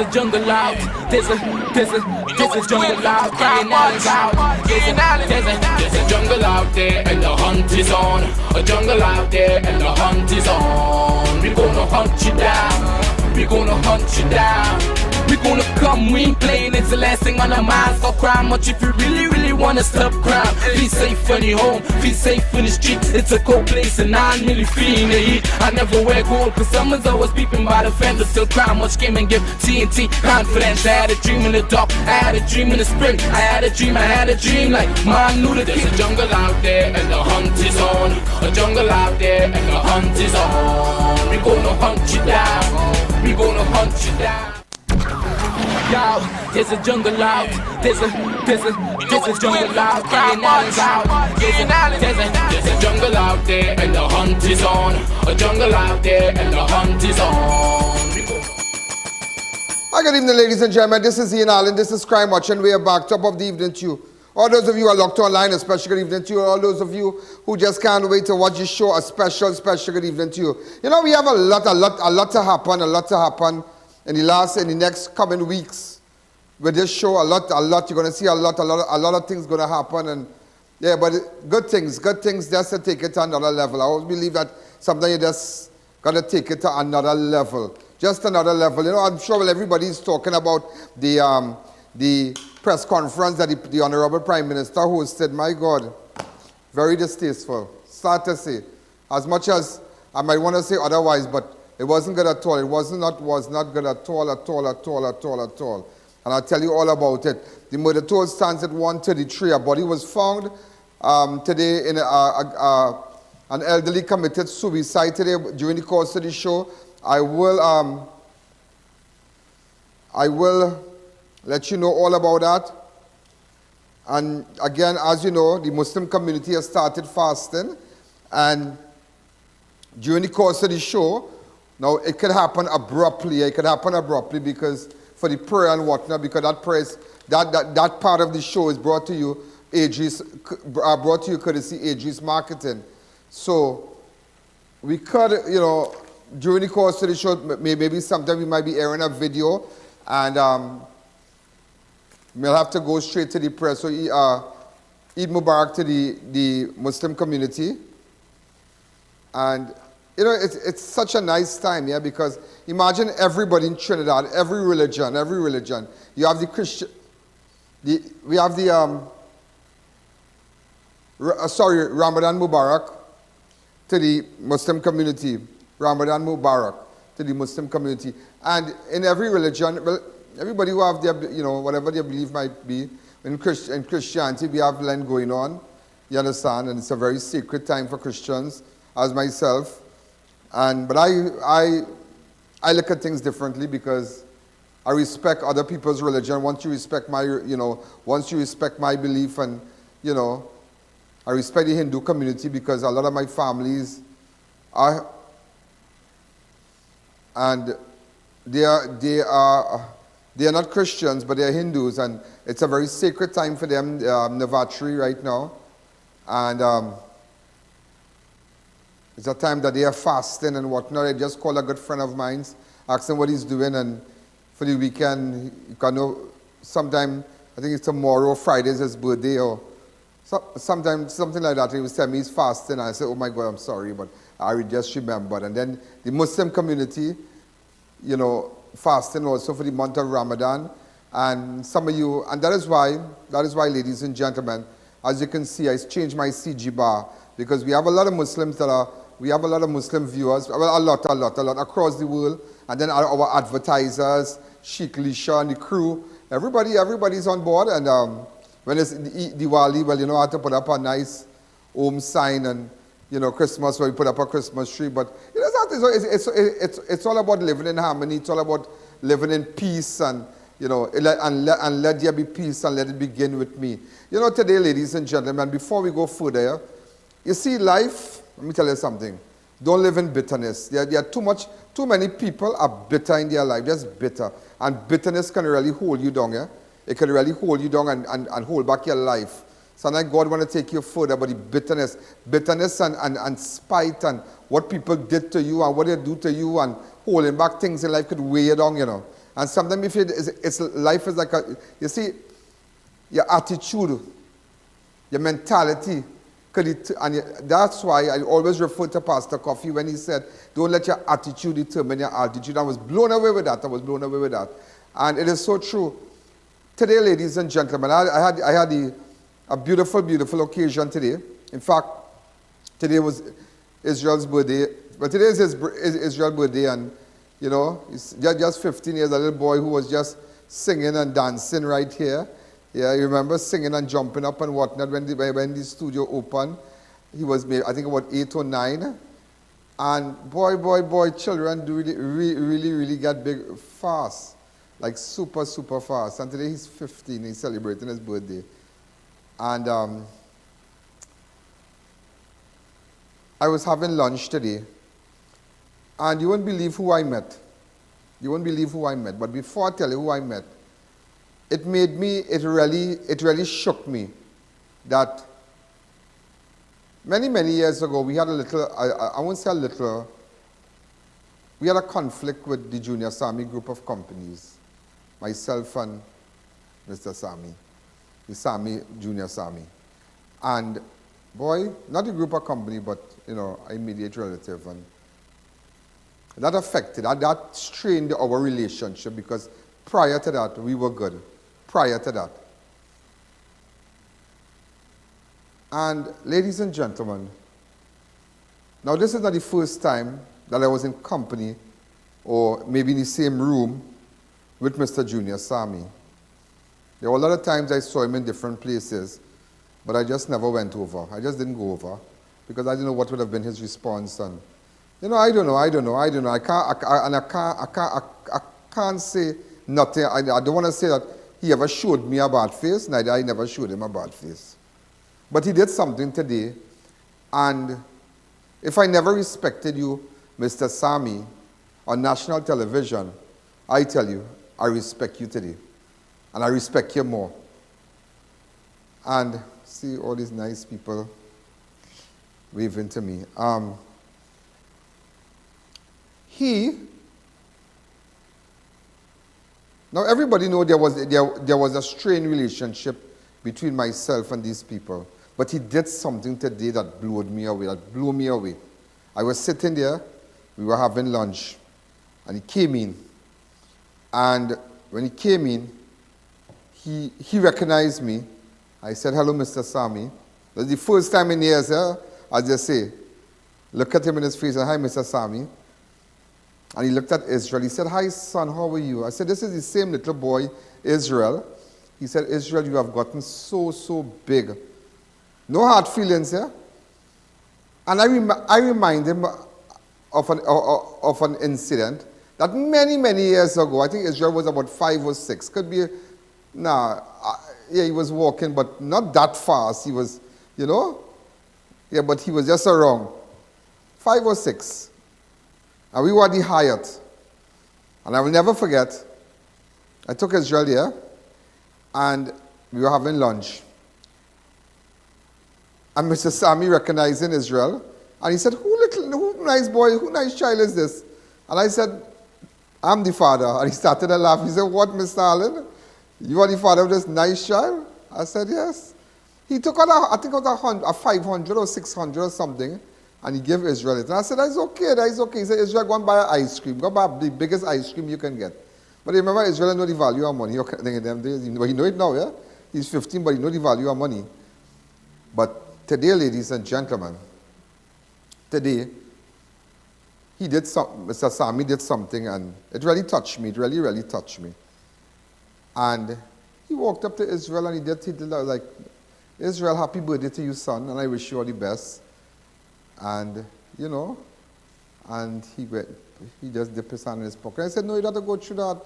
a jungle out. There's a jungle out. There's a jungle out there and the hunt is on. A jungle out there and the hunt is on. We gonna hunt you down. We gonna hunt you down. We gonna come, we ain't playing, it's the last thing on our minds. Stop crime much if you really wanna stop crime. Feel safe in your home, feel safe in the streets. It's a cold place and I'm really feeling the heat. I never wear gold cause someone's always peeping by the fence. Still crime much came and give TNT confidence. I had a dream in the dark, I had a dream in the spring. I had a dream like man knew the There's a jungle out there and the hunt is on. A jungle out there and the hunt is on. We gonna hunt you down. We gonna hunt you down. Yo, there's a jungle out. There's a jungle out. There's a jungle out there and the hunt is on. A jungle out there and the hunt is on. Hi, good evening, ladies and gentlemen. This is I.A.N. This is Crime Watch, and we are back. Top of the evening to you. All those of you who are locked online, a special good evening to you. All those of you who just can't wait to watch this show, a special good evening to you. You know, we have a lot to happen in the next coming weeks with this show. A lot. You're going to see a lot of things going to happen, and yeah, but good things just to take it to another level. I always believe that sometimes you just got to take it to another level, just another level. You know, I'm sure everybody's talking about the press conference that the Honorable Prime Minister hosted. My God, very distasteful. Sad to say. As much as I might want to say otherwise, but it wasn't good at all. It was not good at all. And I'll tell you all about it. The murder toll stands at 133. A body was found today in an elderly committed suicide today during the course of the show. I will let you know all about that. And again, as you know, the Muslim community has started fasting. And during the course of the show, now it could happen abruptly. It could happen abruptly because for the prayer and whatnot, because that part of the show is brought to you courtesy AG's marketing. So we could, you know, during the course of the show, maybe sometime we might be airing a video, and we'll have to go straight to the prayer. So Eid Mubarak to the Muslim community. And you know, it's such a nice time, yeah, because imagine everybody in Trinidad, every religion. You have the Christian, Ramadan Mubarak to the Muslim community. Ramadan Mubarak to the Muslim community. And in every religion, well, everybody who have their, you know, whatever their belief might be, in Christianity, we have Lent going on, you understand, and it's a very sacred time for Christians, as myself. But I look at things differently because I respect other people's religion. Once you respect my belief, and, you know, I respect the Hindu community because a lot of my families are, and they are not Christians, but they are Hindus, and it's a very sacred time for them, Navratri right now. And it's a time that they are fasting and whatnot. I just called a good friend of mine, asked him what he's doing, and for the weekend, you can know, sometime, I think it's tomorrow, Friday is his birthday, or sometimes something like that. He was telling me he's fasting, and I said, oh my God, I'm sorry, but I just remembered. And then the Muslim community, you know, fasting also for the month of Ramadan. And some of you, and that is why, ladies and gentlemen, as you can see, I changed my CG bar, because we have a lot of Muslims we have a lot of Muslim viewers, well, a lot across the world, and then our advertisers, Sheikh Lisha and the crew, everybody's on board. And when it's Diwali, well, you know, I have to put up a nice home sign, and, you know, Christmas, where we put up a Christmas tree. But you know, it's all about living in harmony. It's all about living in peace, and, you know, and let there be peace, and let it begin with me. You know, today, ladies and gentlemen, before we go further, you see, life, let me tell you something. Don't live in bitterness. There are too many people are bitter in their life, just bitter. And bitterness can really hold you down, yeah? It can really hold you down and hold back your life. Sometimes God want to take you further, but the bitterness and spite and what people did to you and what they do to you and holding back things in life could weigh you down, you know. And sometimes if life is like you see, your attitude, your mentality, that's why I always refer to Pastor Coffey when he said, don't let your attitude determine your altitude. I was blown away with that. And it is so true. Today, ladies and gentlemen, I had a beautiful, beautiful occasion today. In fact, today was Israel's birthday. But today is Israel's birthday, and you know, he's just 15 years, a little boy who was just singing and dancing right here. Yeah, you remember singing and jumping up and whatnot when the studio opened. He was maybe, I think, about 8 or 9. And boy, children do really get big fast. Like super, super fast. And today he's 15, he's celebrating his birthday. And I was having lunch today. And you won't believe who I met. But before I tell you who I met, it really shook me that many years ago we had a little, I won't say a little, we had a conflict with the Junior Sami group of companies. Myself and Mr. Sami, the Sami, Junior Sami. And boy, not a group of company, but you know, an immediate relative. And that affected, that strained our relationship because prior to that, we were good. Prior to that. And ladies and gentlemen, now this is not the first time that I was in company or maybe in the same room with Mr. Junior Sami. There were a lot of times I saw him in different places, but I just never went over. I just didn't go over because I didn't know what would have been his response. And you know, I don't know. I can't say nothing. I don't want to say that he ever showed me a bad face, neither I never showed him a bad face. But he did something today, and if I never respected you, Mr. Sami, on national television, I tell you, I respect you today. And I respect you more. And see all these nice people waving to me. Now everybody knows there was a strained relationship between myself and these people. But he did something today that blew me away. I was sitting there, we were having lunch, and he came in. And when he came in, he recognized me. I said, hello, Mr. Sami. That's the first time in years, as they say. Look at him in his face and, hi, Mr. Sami. And he looked at Israel. He said, hi, son, how are you? I said, this is the same little boy, Israel. He said, Israel, you have gotten so big. No hard feelings, yeah? And I remind him of an incident that many years ago, I think Israel was about 5 or 6. Could be, yeah, he was walking, but not that fast. He was, you know? Yeah, but he was just around. 5 or 6. And we were at the Hyatt. And I will never forget, I took Israel there, and we were having lunch. And Mr. Sami recognizing Israel, and he said, who nice boy, who nice child is this? And I said, I'm the father. And he started to laugh. He said, what, Mr. Allen? You are the father of this nice child? I said, yes. He took out, I think it was a 500 or 600 or something, and he gave Israel it. And I said, that's okay. He said, Israel, go and buy an ice cream. Go buy the biggest ice cream you can get. But remember, Israel know the value of money. But he know it now, yeah? He's 15, but he know the value of money. But today, ladies and gentlemen, today, Mr. Sami did something, and it really touched me. It really touched me. And he walked up to Israel, and he did like, Israel, happy birthday to you, son, and I wish you all the best. And, you know, and he just dipped his hand in his pocket. I said, no, you don't have to go through that.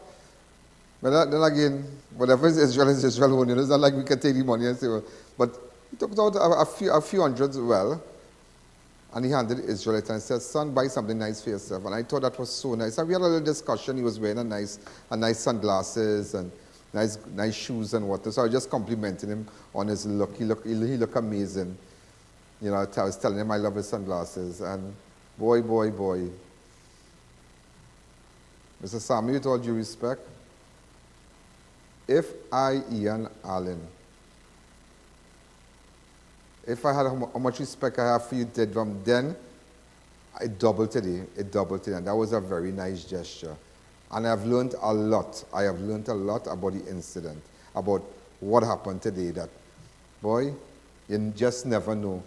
But then again, whatever is Israel, it's not like we can take the money and say, well, but he took out a few hundreds, well, and he handed Israel it and said, son, buy something nice for yourself. And I thought that was so nice. And we had a little discussion. He was wearing a nice sunglasses and nice shoes and whatnot. So I was just complimenting him on his look. He looked amazing. You know, I was telling him I love his sunglasses. And boy, Mr. Sami, with all due respect, If I, Ian Allen, if I had how much respect I have for you did from then, it doubled today. It doubled today. And that was a very nice gesture. And I've learned a lot. I have learned a lot about the incident, about what happened today. That, boy, you just never know.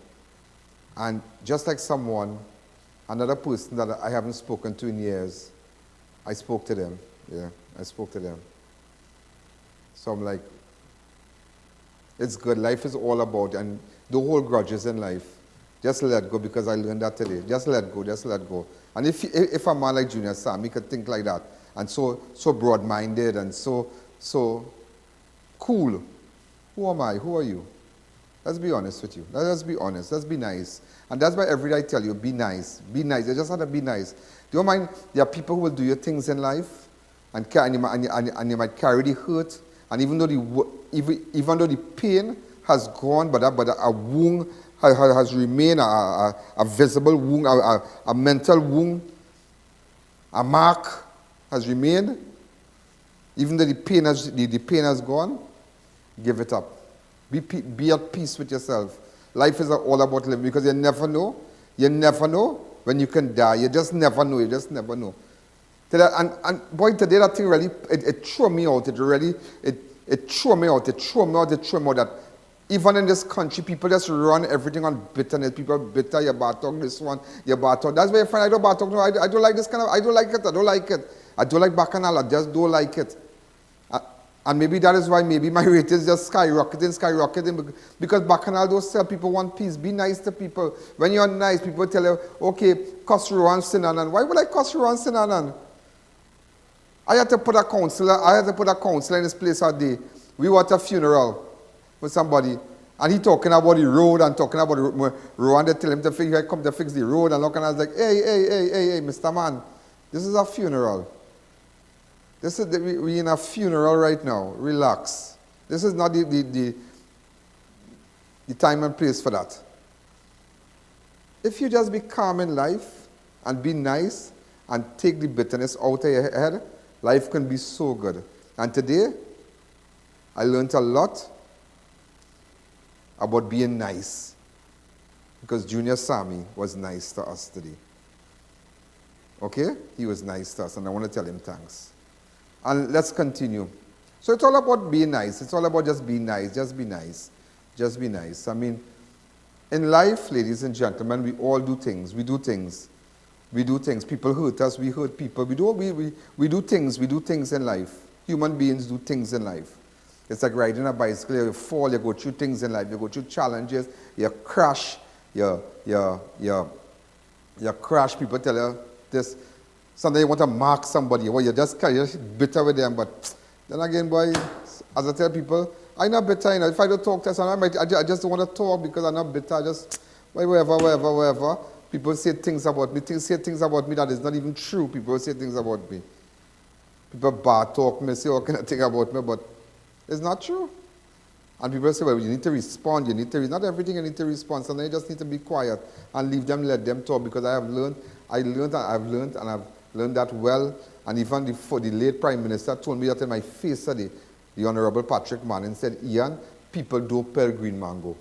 And just like someone, another person that I haven't spoken to in years, I spoke to them. Yeah, I spoke to them. So I'm like, it's good. Life is all about, and don't hold grudges in life. Just let go, because I learned that today. Just let go, just let go. And if a man like Junior Sam, he could think like that, and so broad-minded and so cool. Who am I? Who are you? Let's be honest with you. Let's be honest. Let's be nice. And that's why every day I tell you, be nice. Be nice. You just have to be nice. Do you mind? There are people who will do your things in life, and you might carry the hurt, and even though the pain has gone, but a wound has remained, a visible wound, a mental wound, a mark has remained. Even though the pain has gone, give it up. Be at peace with yourself. Life is all about living, because you never know. You never know when you can die. You just never know. You just never know. And boy, today that thing really, it threw me out. It threw me out. It threw me out that even in this country, people just run everything on bitterness. People are bitter. You bad talk this one. You bad talk. That's why you find I don't bad talk. No, I don't like this kind of. I don't like it. I don't like it. I don't like Bacchanal. I just don't like it. And maybe that is why maybe my rate is just skyrocketing. Because Bacchanal don't tell people want peace. Be nice to people. When you're nice, people tell you, okay, cuss Rowan Sinanan. Why would I cuss Rowan Sinanan? I had to put a counselor in this place a day. We were at a funeral for somebody, and he talking about the road and talking about the road, and they tell him to fix, come to fix the road, and look, and I was like, hey, Mr. Man, this is a funeral. We in a funeral right now. Relax. This is not the time and place for that. If you just be calm in life and be nice and take the bitterness out of your head, life can be so good. And today, I learned a lot about being nice, because Junior Sammy was nice to us today. Okay? He was nice to us, and I want to tell him thanks. And let's continue. So it's all about being nice. It's all about just being nice. Just be nice. Just be nice. I mean, in life, ladies and gentlemen, we all do things. We do things. We do things. People hurt us. We hurt people. We do things. We do things in life. Human beings do things in life. It's like riding a bicycle. You fall. You go through things in life. You go through challenges. You crash. You crash. People tell you this. Sometimes you want to mark somebody. Well, you're just bitter with them. But then again, boy, as I tell people, I'm not bitter. You know, if I don't talk to someone, I just don't want to talk because I'm not bitter. I just, whatever. People say things about me. Say things about me that is not even true. People say things about me. People bad talk me, say all kind of thing about me, but it's not true. And people say, well, you need to respond. Not everything you need to respond. Sometimes you just need to be quiet and leave them, let them talk, because I've learned that well. And even the late Prime Minister told me that in my face today, the Honorable Patrick Manning said, Ian, people don't peel green mango.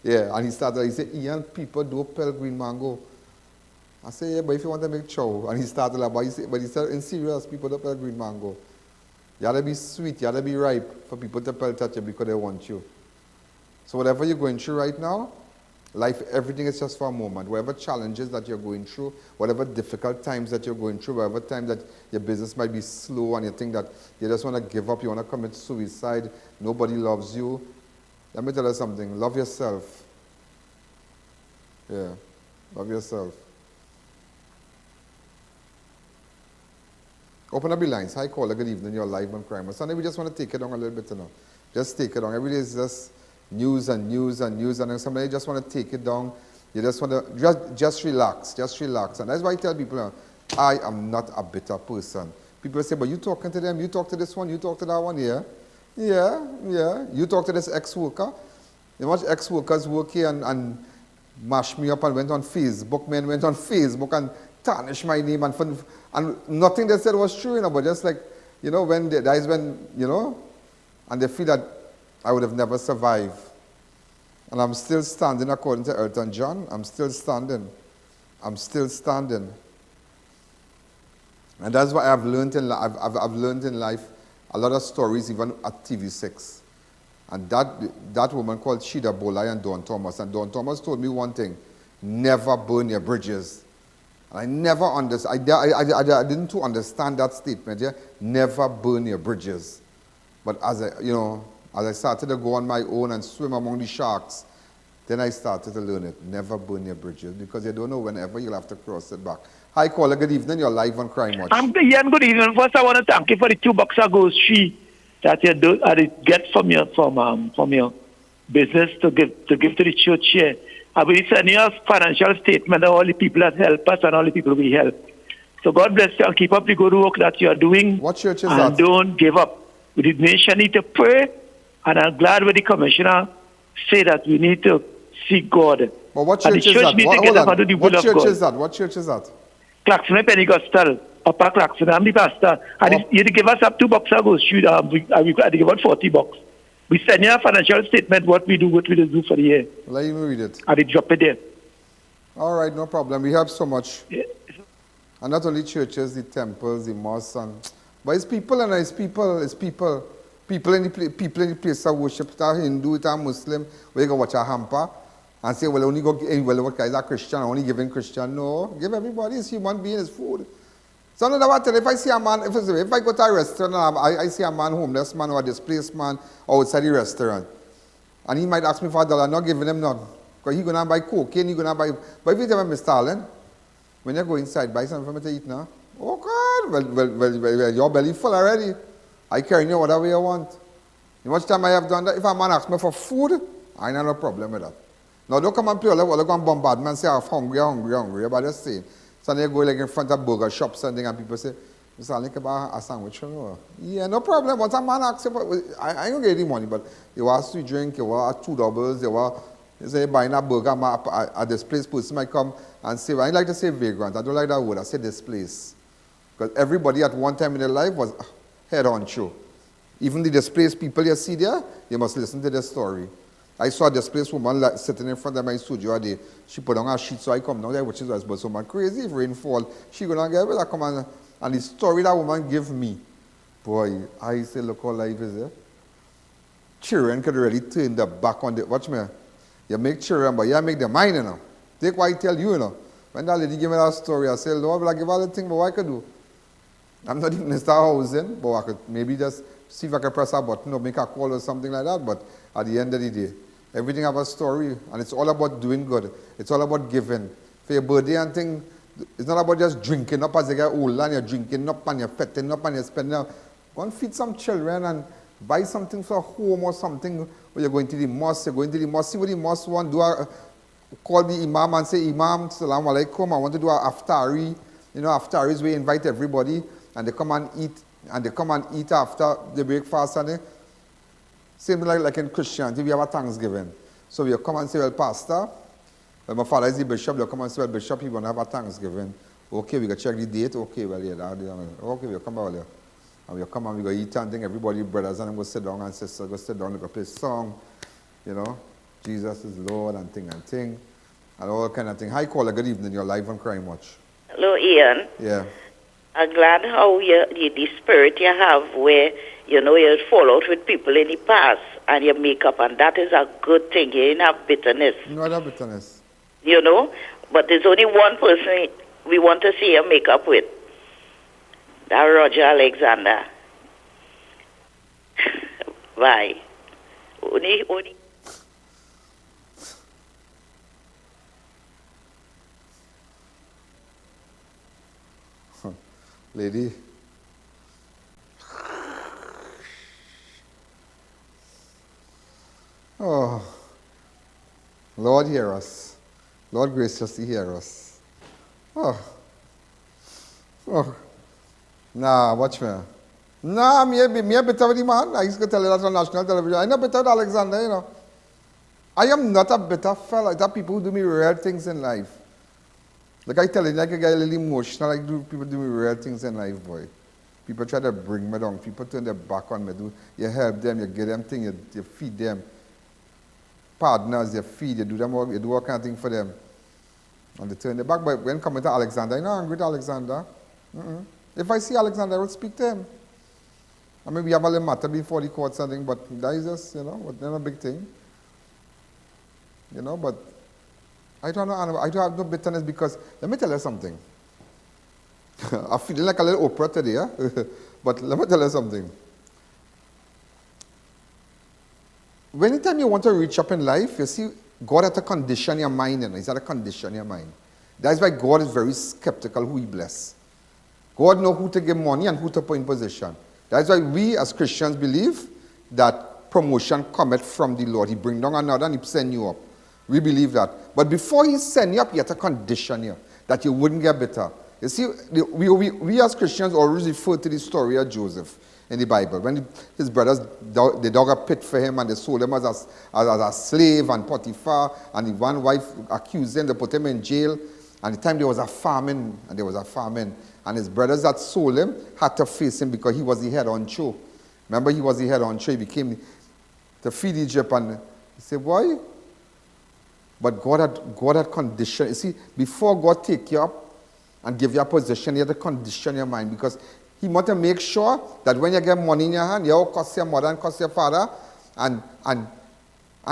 Yeah, and he said, Ian, people don't peel green mango. I said, yeah, but if you want to make chow. And he started like, but he said, in serious, people don't peel green mango. You have to be sweet, you have to be ripe for people to peel touch you because they want you. So whatever you're going through right now, life, everything is just for a moment. Whatever challenges that you're going through, whatever difficult times that you're going through, whatever time that your business might be slow and you think that you just want to give up, you want to commit suicide, nobody loves you. Let me tell you something. Love yourself. Yeah, love yourself. Open up the lines. Hi, caller. Good evening. You're live on Crime. Sunday, we just want to take it down a little bit, you know. Just take it down. Every day is just news, and then somebody just want to take it down. You just want to just relax. And that's why I tell people, I am not a bitter person. People say, but you talking to them, you talk to this one, you talk to that one, yeah. You talk to this ex-worker. You watch ex-workers work here and mash me up and went on Facebook. Men went on Facebook and tarnished my name, and nothing they said was true, you know, but just like you know, when that is when, you know, and they feel that I would have never survived. And I'm still standing according to Elton John. I'm still standing. I'm still standing. And that's what I've learned in life. I've learned in life a lot of stories, even at TV6. And that woman called Charitable, and Dawn Thomas. And Dawn Thomas told me one thing: never burn your bridges. And I never understood. I didn't understand that statement. Yeah, never burn your bridges. But as I started to go on my own and swim among the sharks, then I started to learn it. Never burn your bridges, because you don't know whenever you'll have to cross it back. Hi, caller. Good evening. You're live on Crime Watch. Ian, good evening. First, I want to thank you for the $2 a grocery that you do, get from your business to give to the church here. I will send you a financial statement of all the people that help us and all the people we help. So God bless you and keep up the good work that you are doing. What church is and that? And don't give up. We the nation need to pray, and I'm glad when the commissioner say that we need to seek God. But what church is that? What church is that? What church is that? Claxon Pentecostal, Upper Claxon. I'm the pastor. And you give us up $2 a go. We give out $40. We send you a financial statement, what we do for the year. Let me read it. And we drop it there. All right, no problem. We have so much. Yeah. And not only churches, the temples, the mosques, but it's people, and it's people. People in the place of worship, it's a Hindu, it's a Muslim, where you go watch a hamper and say, well, only go, well, what guys are Christian, only giving Christian. No, give everybody, it's human being, it's food. So no matter if I see a man, if I go to a restaurant and I see a man, homeless man or a displaced man outside the restaurant, and he might ask me for $1, I'm not giving him none. Because he's going to buy cocaine, he's going to buy, but if you tell me, Mr. Allen, when you go inside, buy something for me to eat now. Oh God, well, your belly full already. I carry you whatever you want. How much time I have done that? If a man asks me for food, I ain't have no problem with that. Now don't come and play all that, go and bombard me and say, I'm hungry, but just saying. So then you go like in front of burger shops and people say, Mr. Allen, can I buy a sandwich? Yeah, no problem. Once a man asks you for, I ain't gonna get any money, but you want sweet drink, you want 2 doubles, you say buying a burger, a displaced person might come and say, I like to say vagrant, I don't like that word, I say displaced. Because everybody at one time in their life was head on show. Even the displaced people you see there, you must listen to their story. I saw a displaced woman sitting in front of my studio today. She put on her sheet, so I come down there, which is but so much crazy. If rain fall, she gonna get well. I come and the story that woman give me, boy, I say, look how life is there. Children could really turn their back on the, watch me. You make children, but you make them mine, you know. Take what I tell you, you know. When that lady give me that story, I say, Lord, will I give all the thing, but what I could do? I'm not even in Star Housing, but I could maybe just see if I can press a button or make a call or something like that. But at the end of the day, everything have a story, and it's all about doing good. It's all about giving. For your birthday and thing, it's not about just drinking up as you get older and you're drinking up and you're fetting up and you're spending up. Go and feed some children and buy something for home or something where you're going to the mosque. You're going to the mosque, see what the mosque want, call the imam and say, Imam, Salaam Alaikum, I want to do an aftari. You know, aftari is where you invite everybody. And they come and eat after the breakfast. And same like in Christianity, we have a Thanksgiving. So we come and say, well, Pastor, well, my father is the bishop. They'll come and say, well, Bishop, you want to have a Thanksgiving. Okay, we got to check the date. Okay, well, yeah, okay, we'll come out here. And we'll come and we go eat and thing. Everybody, brothers, and then go sit down and sisters, go sit down, we go play song. You know, Jesus is Lord and thing. And all kind of thing. Hi, caller, good evening. You're live on Crime Watch. Hello, Ian. Yeah. I'm glad how the spirit you have where, you fall out with people in the past and you make up, and that is a good thing. You didn't have bitterness. No, not bitterness. But there's only one person we want to see you make up with. That Roger Alexander. Bye. Only. Lady. Oh, Lord, hear us. Lord, graciously hear us. Oh. Nah, watch me. Nah, me a better with the man. I used to tell you that on national television. I'm not better with Alexander, I am not a better fella. There are people who do me rare things in life. Like I tell you, like I get a little emotional, like people do me rare things in life, boy. People try to bring me down. People turn their back on me. You help them, you give them things, you feed them. Partners, you feed, you do all kind of things for them. And they turn their back. But when coming to Alexander, I'm not angry with Alexander. If I see Alexander, I will speak to him. I mean, we have a little matter before the court something, but that is just, not a big thing. But I don't have no bitterness because, let me tell you something. I'm feeling like a little Oprah today, but let me tell you something. Anytime you want to reach up in life, you see, God has to condition your mind. He's got to condition your mind. That's why God is very skeptical who he bless. God knows who to give money and who to put in position. That's why we as Christians believe that promotion cometh from the Lord. He bring down another and he send you up. We believe that. But before he send you up, he has to condition you, that you wouldn't get better. You see, we as Christians always refer to the story of Joseph in the Bible. When his brothers, they dug a pit for him and they sold him as a slave, and Potiphar and the one wife accused him, they put him in jail. And the time there was a famine, and his brothers that sold him had to face him because he was the head honcho. Remember, he was the head honcho. He became to feed Egypt, and he said, "Why?" But God had conditioned. You see, before God take you up and give you a position, you have to condition your mind, because he want to make sure that when you get money in your hand, you don't cost your mother and cost your father and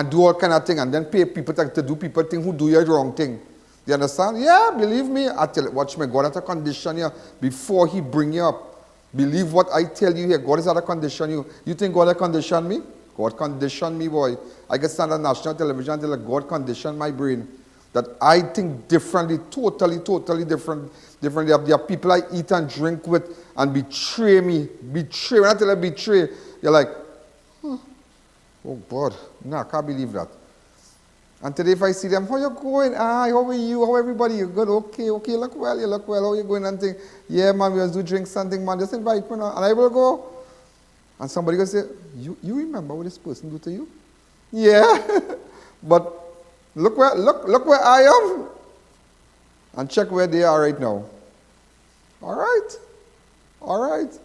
do all kind of thing, and then pay people to do people thing who do your wrong thing. You understand? Yeah, believe me. I tell you, watch me. God has to condition you before he bring you up. Believe what I tell you here. God is how to condition you. You think God has conditioned me? God conditioned me, boy. I get stand on national television and tell you, God conditioned my brain. That I think differently, totally different. There are people I eat and drink with and betray me. Betray. When I tell you betray, you're like, oh God, no, I can't believe that. And today if I see them, how you going? Hi, how are you? How everybody? You good? Okay, you look well. How you going? And think, yeah, man, we just do drink something, man. Just invite me now. And I will go. And somebody will say, you remember what this person do to you? Yeah. But look where I am. And check where they are right now. All right.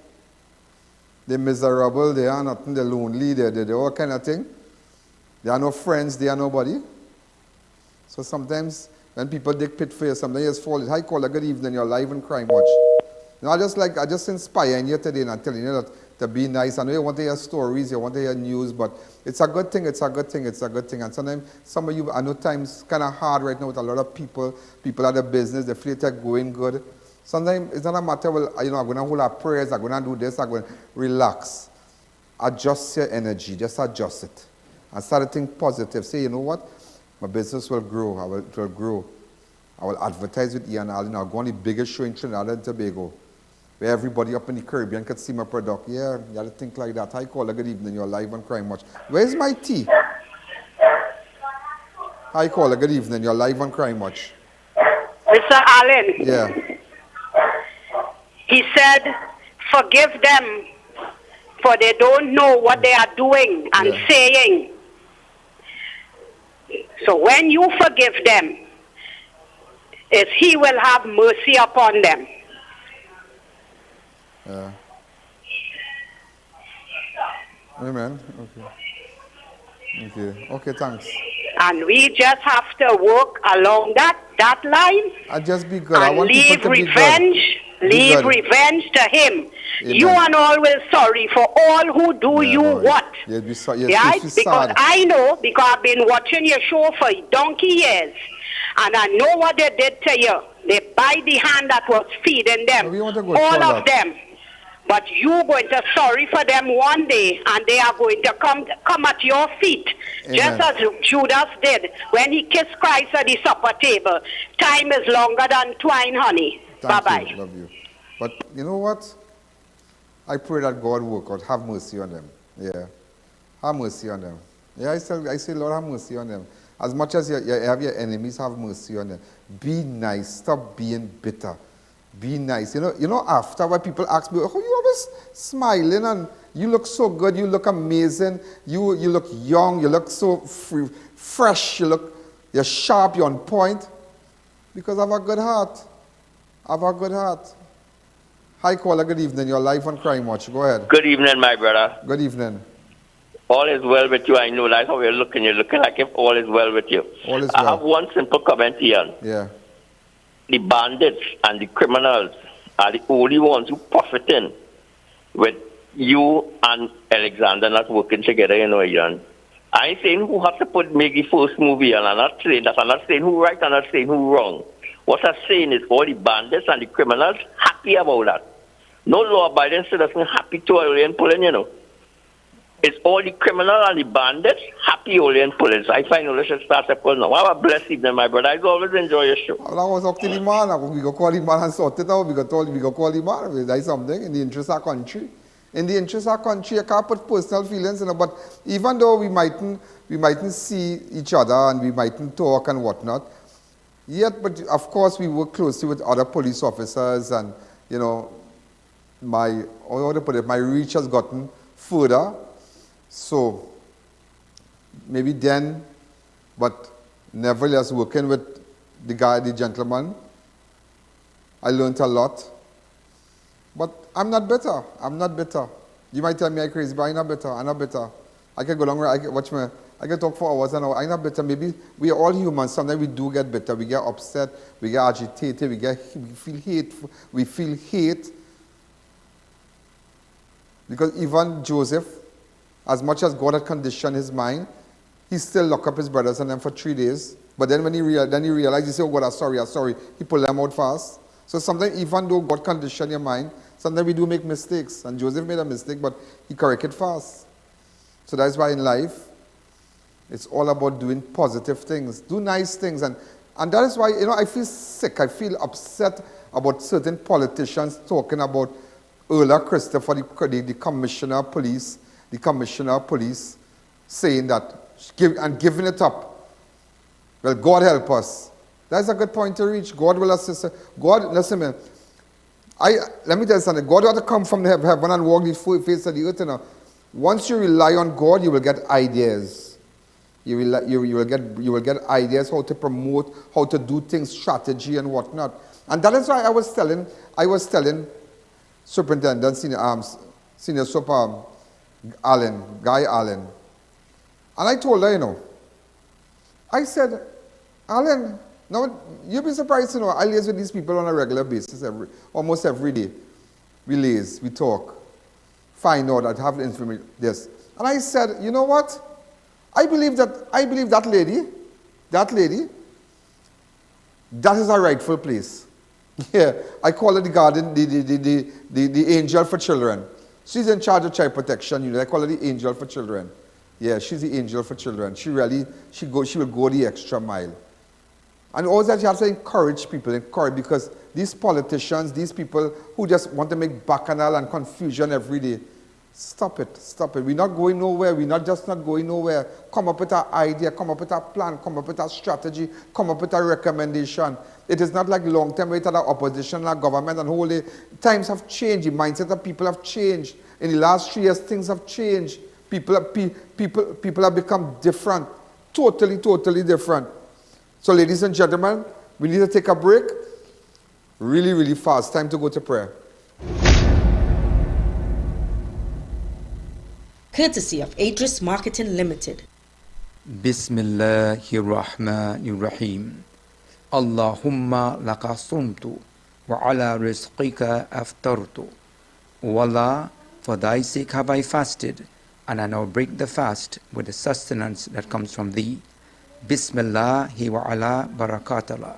They're miserable, they are nothing, they're lonely, they're all kind of thing. They are no friends, they are nobody. So sometimes when people dig pit for you, sometimes you just fall. Hi, caller, good evening, you're live and crying much. I just inspire you today and I'm telling you that to be nice. I know you want to hear stories, you want to hear news, but it's a good thing. And sometimes some of you, I know times kind of hard right now with a lot of people at the business, they feel they're going good. Sometimes it's not a matter of, I'm going to hold our prayers, I'm going to do this, I'm going to relax. Adjust your energy, just adjust it. And start to think positive. Say, you know what? My business will grow, it will grow. I will advertise with I.A.N. I'll go on the biggest show in Trinidad and Tobago, where everybody up in the Caribbean can see my product. Yeah, you got to think like that. Hi, caller, good evening, you're live and crying much. Where's my tea? Hi, caller, good evening, you're live and crying much. Mr. Allen. Yeah. He said, forgive them, for they don't know what they are doing and saying. So when you forgive them, he will have mercy upon them. Yeah. Amen. Okay, thanks. And we just have to work along that line. And just be good. And I want leave people to revenge. Leave revenge to him. Amen. You and all will sorry for all who do you what. Yes, because I know, because I've been watching your show for donkey years, and I know what they did to you. They bite the hand that was feeding them. All of them. But you're going to sorry for them one day, and they are going to come at your feet. Amen. Just as Judas did when he kissed Christ at the supper table. Time is longer than twine, honey. Bye-bye. Love you. But you know what? I pray that God work out. Have mercy on them. Yeah. Have mercy on them. Yeah, I say, Lord, have mercy on them. As much as you have your enemies, have mercy on them. Be nice. Stop being bitter. Be nice. You know, after when people ask me, oh, you always smiling and you look so good, you look amazing, you look young, you look so fresh, you're sharp, you're on point. Because I have a good heart. Have Hi, caller. Good evening. You're live on Crime Watch. Go ahead. Good evening, my brother. Good evening. All is well with you. I know that's how you're looking. You're looking like if all is well with you. All is well. I have one simple comment here. Yeah. The bandits and the criminals are the only ones who profiting with you and Alexander not working together, you know, Ian. I ain't saying who has to make the first movie, and I'm not saying that. I'm not saying who right, I'm not saying who wrong. What I'm saying is all the bandits and the criminals happy about that. No law-abiding citizen happy to alien pulling, you know. It's all the criminal and the bandits happy alien pulling. So I find all this should start to pull now. Have a blessed evening, my brother. I always enjoy your show. Well, I was up to the man. We go call the man and sort it out. We go call the man. That's something in the interest of our country. In the interest of our country, you can't put personal feelings in it. But even though we mightn't see each other and we mightn't talk and whatnot, yet, but of course, we work closely with other police officers, and you know, my reach has gotten further. So maybe then, but nevertheless, working with the gentleman, I learned a lot. But I'm not better. I'm not better. You might tell me I'm crazy, but I'm not better. I'm not better. I can go longer. I can talk for hours and hours. I'm not better. Maybe we are all humans. Sometimes we do get better. We get upset. We get agitated. We feel hateful. We feel hate. Because even Joseph, as much as God had conditioned his mind, he still locked up his brothers and them for 3 days. But then when he realized, he said, oh God, I'm sorry. He pulled them out fast. So sometimes even though God conditioned your mind, sometimes we do make mistakes. And Joseph made a mistake, but he corrected fast. So that's why in life, it's all about doing positive things. Do nice things. And that is why, you know, I feel sick. I feel upset about certain politicians talking about Earl Christopher, the commissioner of police, saying that, giving it up. Well, God help us. That's a good point to reach. God will assist. God, listen, man. Let me tell you something. God ought to come from heaven and walk the face of the earth. You know. Once you rely on God, you will get ideas. You will get ideas how to promote, how to do things, strategy and whatnot. And that is why I was telling Superintendent Senior Super Guy Allen. And I told her, you know, I said, Allen, now you'll be surprised to know I liaise with these people on a regular basis, almost every day. We liaise, we talk, find out, I have information, this. And I said, you know what? I believe that lady, that is her rightful place. Yeah, I call her the garden, the angel for children. She's in charge of child protection, you know, I call her the angel for children. Yeah, she's the angel for children. She will go the extra mile. And also that you have to encourage people, because these politicians, these people who just want to make bacchanal and confusion every day, stop it. We're not going nowhere. We're not going nowhere. Come up with an idea, come up with a plan, come up with a strategy, come up with a recommendation. It is not like long-term wait at the opposition and government and whole day. Times have changed. The mindset of people have changed. In the last 3 years, things have changed. People have become different. Totally different. So, ladies and gentlemen, we need to take a break. Really fast. Time to go to prayer. Courtesy of Adris Marketing Limited. Bismillahirrahmanirrahim. Allahumma laka sumtu wa ala rizqika aftartu. O Allah, for thy sake have I fasted, and I now break the fast with the sustenance that comes from thee. Bismillahi wa ala barakatallah.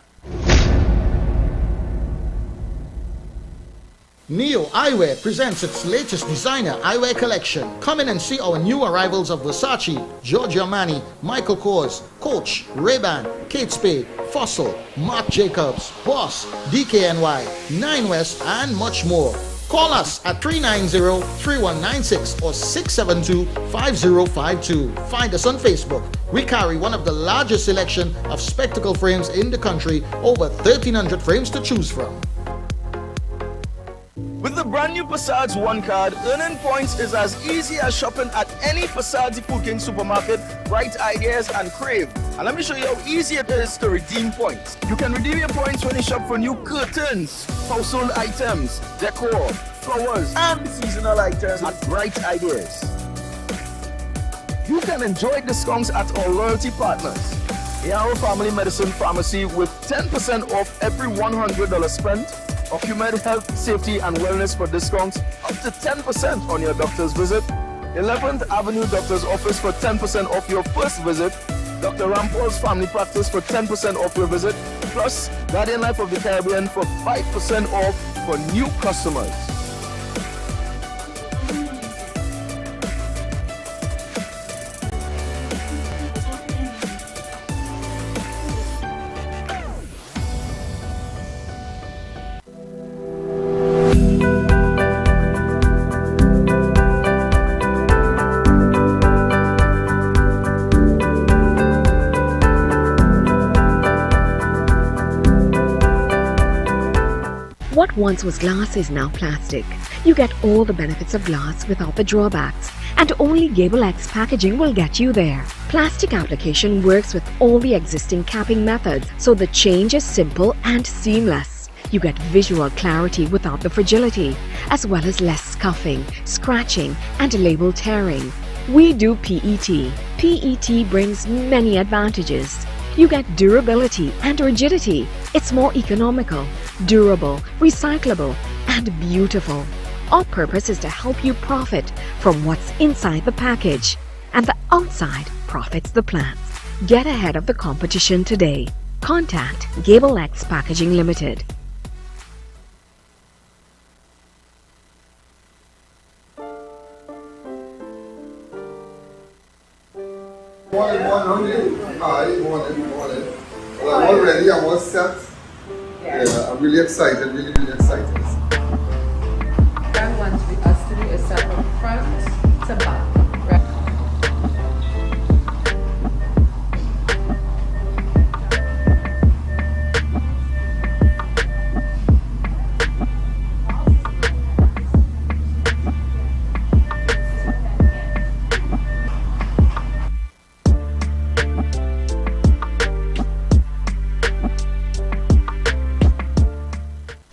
Neo Eyewear presents its latest designer eyewear collection. Come in and see our new arrivals of Versace, Giorgio Armani, Michael Kors, Coach, Ray-Ban, Kate Spade, Fossil, Marc Jacobs, Boss, DKNY, 9 West, and much more. Call us at 390-3196 or 672-5052. Find us on Facebook. We carry one of the largest selection of spectacle frames in the country, over 1,300 frames to choose from. With the brand new Passage One card, earning points is as easy as shopping at any Passage Food King supermarket. Bright ideas and crave And let me show you how easy it is to redeem points. You can redeem your points when you shop for new curtains, household items, decor, flowers, and seasonal items at Bright Ideas. You can enjoy discounts at our loyalty partners. A.A.N Family Medicine Pharmacy with 10% off every $100 spent. Ocumed Health, Safety and Wellness for discounts up to 10% on your doctor's visit. 11th Avenue Doctor's Office for 10% off your first visit. Dr. Rampol's Family Practice for 10% off your visit. Plus, Guardian Life of the Caribbean for 5% off for new customers. What once was glass is now plastic. You get all the benefits of glass without the drawbacks, and only Gable X packaging will get you there. Plastic application works with all the existing capping methods, so the change is simple and seamless. You get visual clarity without the fragility, as well as less scuffing, scratching, and label tearing. We do PET. PET brings many advantages. You get durability and rigidity. It's more economical, durable, recyclable, and beautiful. Our purpose is to help you profit from what's inside the package, and the outside profits the plants. Get ahead of the competition today. Contact Gable X Packaging Limited. Morning. Well, I'm all ready, I'm all set. Yeah, I'm really excited, really excited. Frank wants us to do a set from front to back.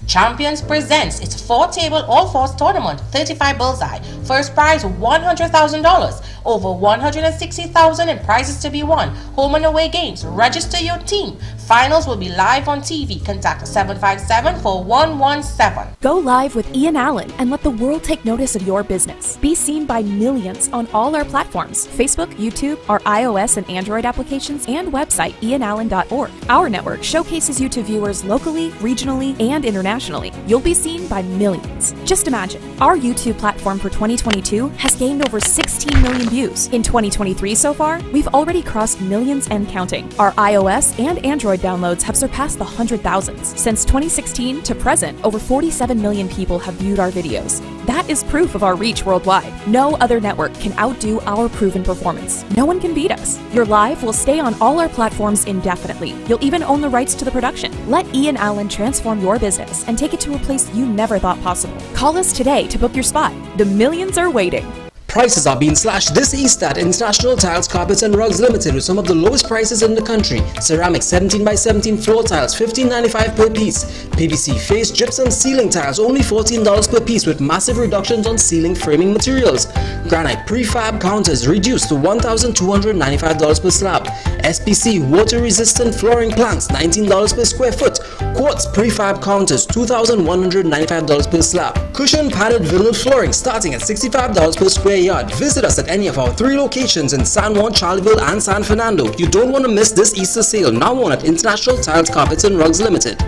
Champions presents its 4-table all-force tournament, 35 bullseye. First prize $100,000, over $160,000 in prizes to be won. Home and away games. Register your team. Finals will be live on TV. Contact 757-4117. Go live with Ian Allen and let the world take notice of your business. Be seen by millions on all our platforms: Facebook, YouTube, our iOS and Android applications, and website ianallen.org. Our network showcases you to viewers locally, regionally, and internationally. You'll be seen by millions. Just imagine, our YouTube platform for 2022 has gained over 16 million views. In 2023 so far, we've already crossed millions and counting. Our iOS and Android downloads have surpassed the 100,000s. Since 2016 to present, over 47 million people have viewed our videos. That is proof of our reach worldwide. No other network can outdo our proven performance. No one can beat us. Your live will stay on all our platforms indefinitely. You'll even own the rights to the production. Let Ian Allen transform your business and take it to a place you never thought possible. Call us today to book your spot. The millions are waiting. Prices are being slashed this Easter at International Tiles, Carpets and Rugs Limited with some of the lowest prices in the country. Ceramic 17x17 floor tiles $15.95 per piece. PVC face gypsum ceiling tiles only $14 per piece with massive reductions on ceiling framing materials. Granite prefab counters reduced to $1,295 per slab. SPC water resistant flooring planks $19 per square foot. Quartz prefab counters $2,195 per slab. Cushion padded vinyl flooring starting at $65 per square yard. Visit us at any of our 3 locations in San Juan, Charleville and San Fernando. You don't want to miss this Easter sale, now on at International Tiles, Carpets and Rugs Limited.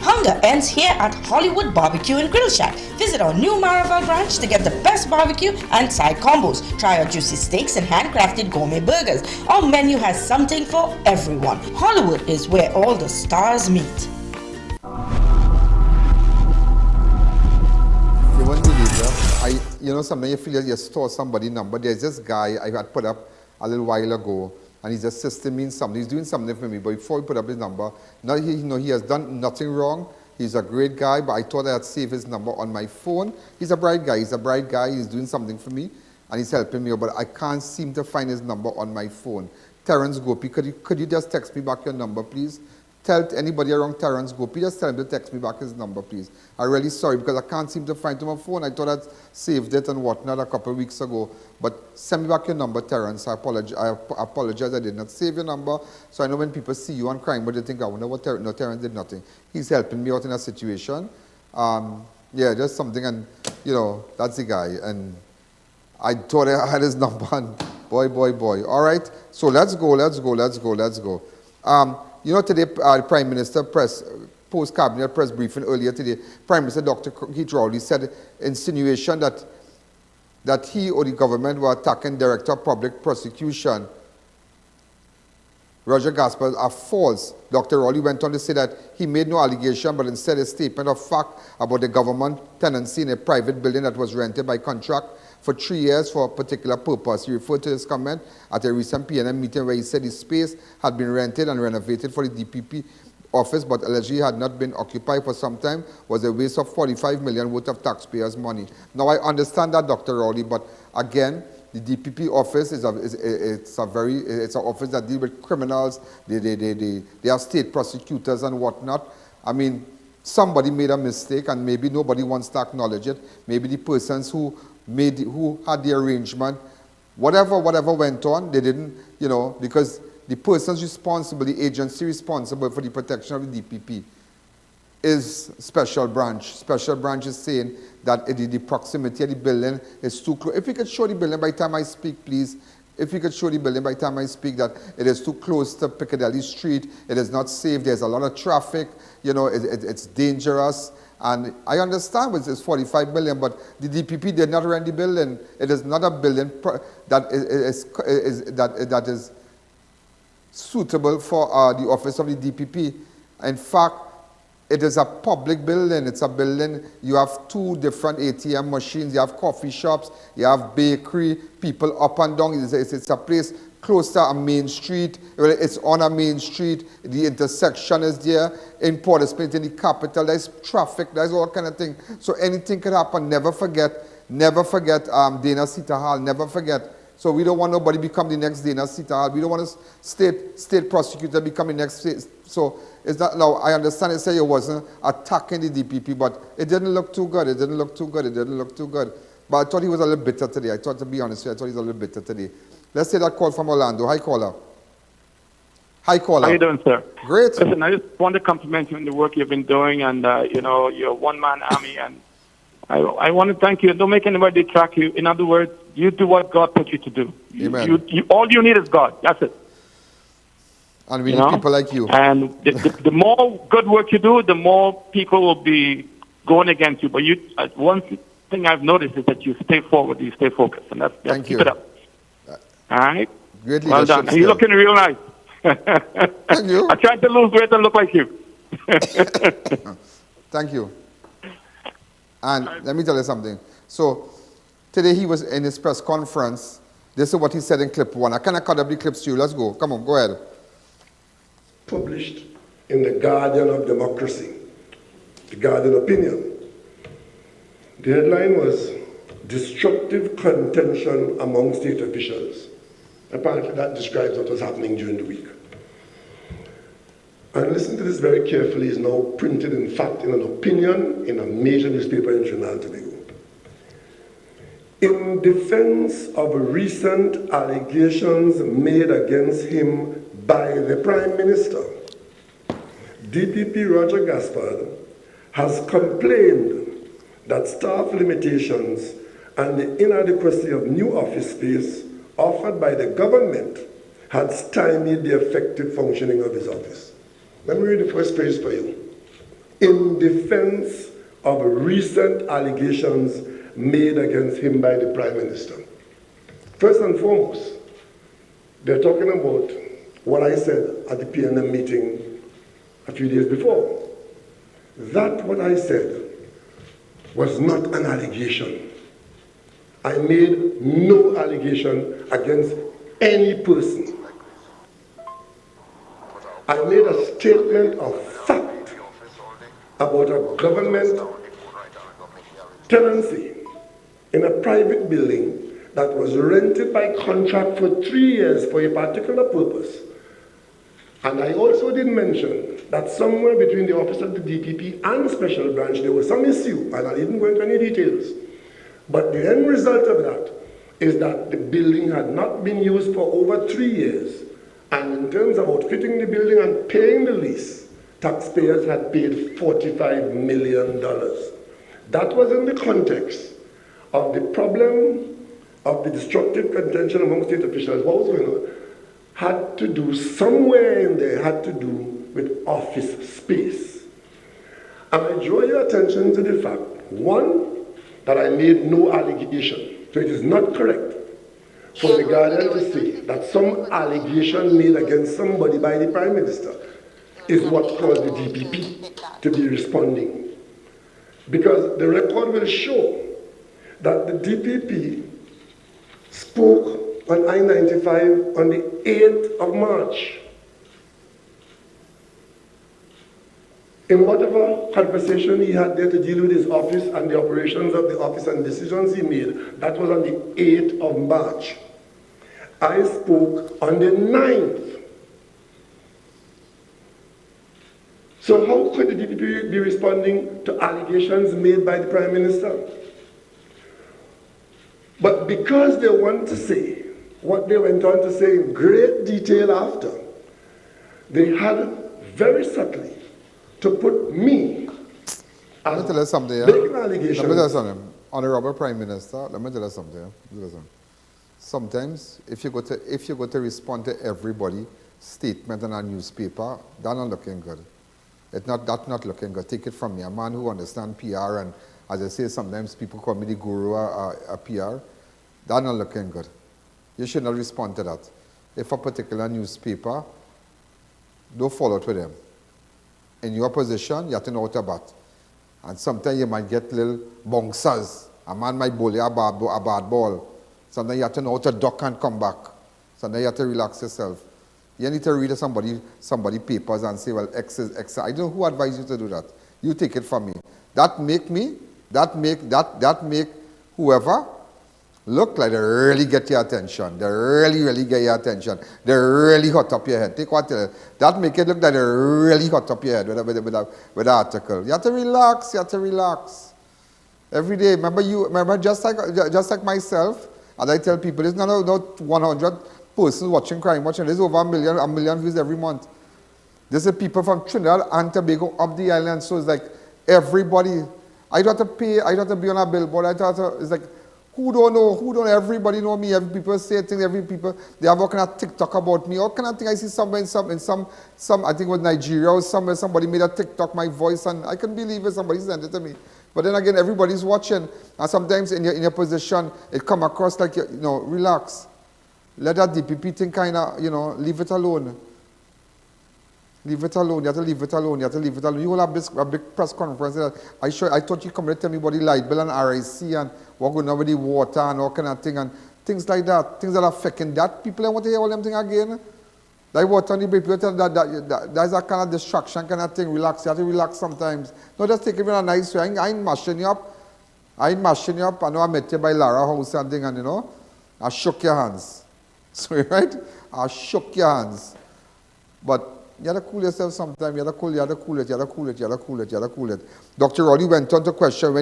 Hunger ends here at Hollywood Barbecue and Grill Shack. Visit our new Maraval branch to get the best barbecue and side combos. Try our juicy steaks and handcrafted gourmet burgers. Our menu has something for everyone. Hollywood is where all the stars meet. Sometimes you feel like you store somebody's number. There's this guy I had put up a little while ago, and he's assisting me in something. He's doing something for me, but before he put up his number, now he has done nothing wrong. He's a great guy, but I thought I had saved his number on my phone. He's a bright guy. He's doing something for me, and he's helping me, but I can't seem to find his number on my phone. Terence Gopi. Could you just text me back your number, please? Tell anybody around Terence Gopi, just tell him to text me back his number, please. I'm really sorry because I can't seem to find him on my phone. I thought I'd saved it and whatnot a couple of weeks ago. But send me back your number, Terence. I apologize. I did not save your number. So I know when people see you on crime, but they think, I wonder what Terence... No, Terence did nothing. He's helping me out in a situation. Yeah, just something, and, you know, that's the guy. And I thought I had his number, and boy. All right, so let's go. You know, today, the Prime Minister post-cabinet press briefing earlier today, Prime Minister Dr. Rowley said insinuation that he or the government were attacking Director of Public Prosecution, Roger Gaspard, are false. Dr. Rowley went on to say that he made no allegation, but instead a statement of fact about the government tenancy in a private building that was rented by contract for 3 years for a particular purpose. He referred to his comment at a recent PNM meeting where he said his space had been rented and renovated for the DPP office, but allegedly had not been occupied for some time, was a waste of 45 million worth of taxpayers' money. Now, I understand that, Dr. Rowley, but again, the DPP office is an office that deals with criminals. They have state prosecutors and whatnot. I mean, somebody made a mistake, and maybe nobody wants to acknowledge it. Maybe the persons who had the arrangement, whatever went on, they didn't, you know, because the persons responsible, the agency responsible for the protection of the DPP is Special Branch. Special Branch is saying that the proximity of the building is too close. If you could show the building by the time I speak, please. If you could show the building by the time I speak, that it is too close to Piccadilly Street, it is not safe, there's a lot of traffic, you know, it's dangerous. And I understand it's 45 million, but the DPP did not rent the building. It is not a building that is suitable for the office of the DPP. In fact, it is a public building. It's a building, you have 2 different ATM machines, you have coffee shops, you have bakery, people up and down. It's a place close to a main street. It's on a main street. The intersection is there. In Port-au-Prince, in the capital, there's traffic, there's all kind of thing. So anything could happen. Never forget Dana Sita Hall, never forget. So we don't want nobody become the next Dana Sita Hall. We don't want a state prosecutor become the next state. So it's not, now I understand it say it wasn't attacking the DPP, but it didn't look too good. But I thought he was a little bitter today. I thought, to be honest with you, I thought he was a little bitter today. Let's say that call from Orlando. Hi, caller. How you doing, sir? Great. Listen, I just want to compliment you on the work you've been doing, and you know, you're a one-man army, and I want to thank you. Don't make anybody track you. In other words, you do what God put you to do. Amen. All you need is God. That's it. And we need people like you. And the more good work you do, the more people will be going against you. But one thing I've noticed is that you stay forward, you stay focused, and that's keep it up. All right? Great leadership. Well done. And you're looking real nice. Thank you. I tried to lose weight and look like you. Thank you. And let me tell you something. So today he was in his press conference. This is what he said in clip 1. I cannot cut up the clips to you. Let's go. Come on, go ahead. Published in the Guardian of Democracy, the Guardian Opinion. The headline was Destructive Contention Among State Officials. Apparently that describes what was happening during the week. And listen to this very carefully. It's now printed, in fact, in an opinion in a major newspaper in Trinidad and Tobago. In defense of recent allegations made against him by the Prime Minister, DPP Roger Gaspard has complained that staff limitations and the inadequacy of new office space offered by the government had stymied the effective functioning of his office. Let me read the first phrase for you. In defense of recent allegations made against him by the Prime Minister. First and foremost, they're talking about what I said at the PNM meeting a few days before. That what I said was not an allegation. I made no allegation against any person. I made a statement of fact about a government tenancy in a private building that was rented by contract for 3 years for a particular purpose. And I also did mention that somewhere between the office of the DPP and Special Branch, there was some issue, and I didn't go into any details. But the end result of that is that the building had not been used for over 3 years. And in terms of outfitting the building and paying the lease, taxpayers had paid $45 million. That was in the context of the problem of the destructive contention among state officials. What was going on had to do, somewhere in there, had to do with office space. And I draw your attention to the fact, one, that I made no allegation. So it is not correct for the Guardian to say that some allegation made against somebody by the Prime Minister is what caused the DPP to be responding. Because the record will show that the DPP spoke on I-95 on the 8th of March. In whatever conversation he had there to deal with his office and the operations of the office and decisions he made, that was on the 8th of March. I spoke on the 9th. So how could the DPP be responding to allegations made by the Prime Minister? But because they want to say what they went on to say in great detail after, they had very subtly to put me as let me tell you something, yeah? making allegations. Let me tell you something. Honorable Prime Minister, let me tell you something. Yeah? Sometimes, if you go to respond to everybody's statement in a newspaper, that's not looking good. That's not looking good. Take it from me, a man who understands PR, and as I say, sometimes people call me the guru a PR. That's not looking good. You should not respond to that. If a particular newspaper, don't follow it with them. In your position, you have to know what about. And sometimes you might get little bouncers. A man might bowl you a bad ball. Sometimes you have to know how to duck and come back. Sometimes you have to relax yourself. You need to read somebody papers and say, well, X is X. I don't know who advised you to do that. You take it from me. That make whoever look like they really get your attention. They really get your attention. They really hot up your head. Take what that make it look like they really hot up your head with the article. You have to relax. You have to relax. Every day. Remember just like myself, as I tell people, there's not 100 persons watching crime watching. There's over a million views every month. There's people from Trinidad and Tobago up the island. So it's like everybody. I don't have to pay. I don't have to be on a billboard. It's like, who don't know? Everybody know me. Every people say things. They have all kind of TikTok about me. All kind of thing. I see somewhere in some. I think it was Nigeria or somewhere. Somebody made a TikTok my voice, and I couldn't believe it. Somebody sent it to me. But then again, everybody's watching, and sometimes in your position, it come across like relax. Let that DPP thing kind of leave it alone. Leave it alone. You have to leave it alone. You have to leave it alone. You will have a big press conference. I thought you come to tell me about the light bill and RIC and what going on with the water and all kind of thing and things like that. Things that are affecting that. People don't want to hear all them things again. Like water on the bill, people tell that's a kind of distraction kind of thing. Relax. You have to relax sometimes. No, just take it in a nice way. I ain't mashing you up. I know I met you by Lara House and thing and I shook your hands. Sorry, right? I shook your hands. But you have to cool yourself sometimes. You have to cool it. Dr. Rowley went on to question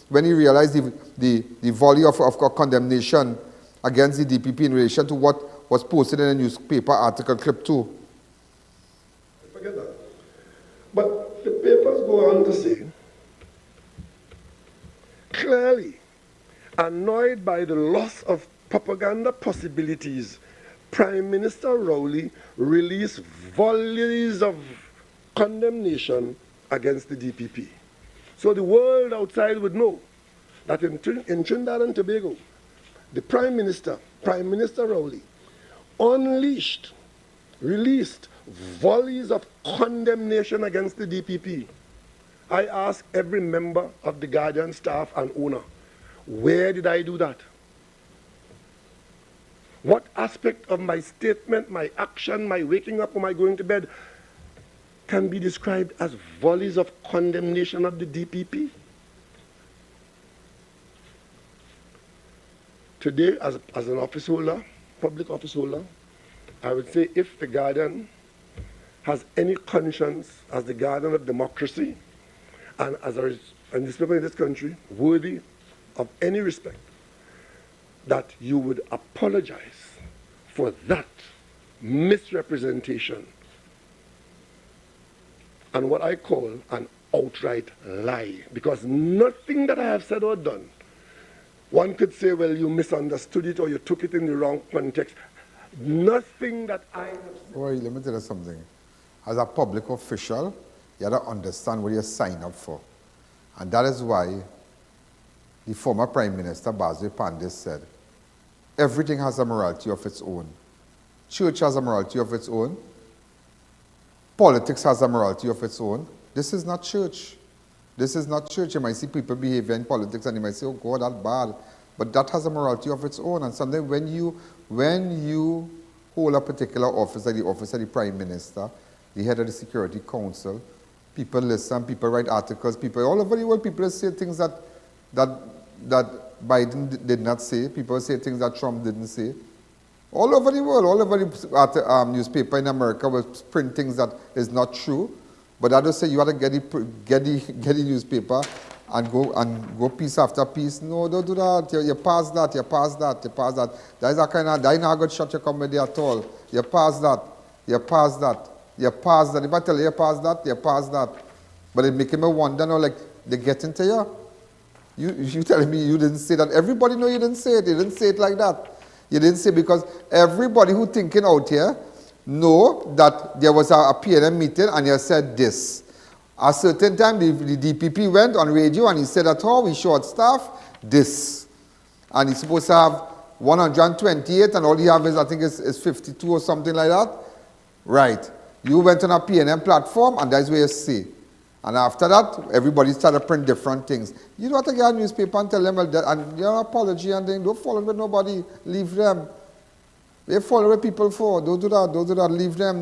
when he realized the volley of condemnation against the DPP in relation to what was posted in a newspaper article clip 2. Forget that. But the papers go on to say, clearly annoyed by the loss of propaganda possibilities, Prime Minister Rowley released volleys of condemnation against the DPP. So the world outside would know that in Trinidad and Tobago, the Prime Minister Rowley, released volleys of condemnation against the DPP. I asked every member of the Guardian staff and owner, where did I do that? What aspect of my statement, my action, my waking up or my going to bed can be described as volleys of condemnation of the DPP? today, as an office holder, public office holder, I would say if the Guardian has any conscience as the guardian of democracy and as a newspaper in this country worthy of any respect, that you would apologize for that misrepresentation and what I call an outright lie. Because nothing that I have said or done, one could say, well, you misunderstood it or you took it in the wrong context. Nothing that I have said. Well, let me tell you something. As a public official, you have to understand what you sign up for. And that is why the former Prime Minister, Basil Pandey, said, everything has a morality of its own. Church has a morality of its own. Politics has a morality of its own. This is not church. This is not church. You might see people behave in politics and you might say, oh God, that's bad. But that has a morality of its own. And sometimes when you hold a particular office, like the office of the Prime Minister, the head of the Security Council, people listen, people write articles, people all over the world, people say things that Biden did not say, people say things that Trump didn't say. All over the world, all over the newspaper in America will print things that is not true. But I just say you have to get the newspaper and go piece after piece. No, don't do that. You pass that. You pass that. You pass that. That is a kind of, that is not a good shot you come with there at all. You pass that. You pass that. You pass that. If I tell you pass that, you pass that. But it make me wonder now, like they get into you. You telling me you didn't say that? Everybody know you didn't say it. You didn't say it like that. You didn't say, because everybody who thinking out here know that there was a P&M meeting and you said this. A certain time the DPP went on radio and he said at all we short staff this. And he's supposed to have 128 and all he have is I think is 52 or something like that. Right. You went on a P&M platform and that's where you say. And after that, everybody started print different things. You don't have to get a newspaper and tell them, and your apology and then don't follow with nobody. Leave them. They follow with people for. Don't do that. Don't do that. Leave them.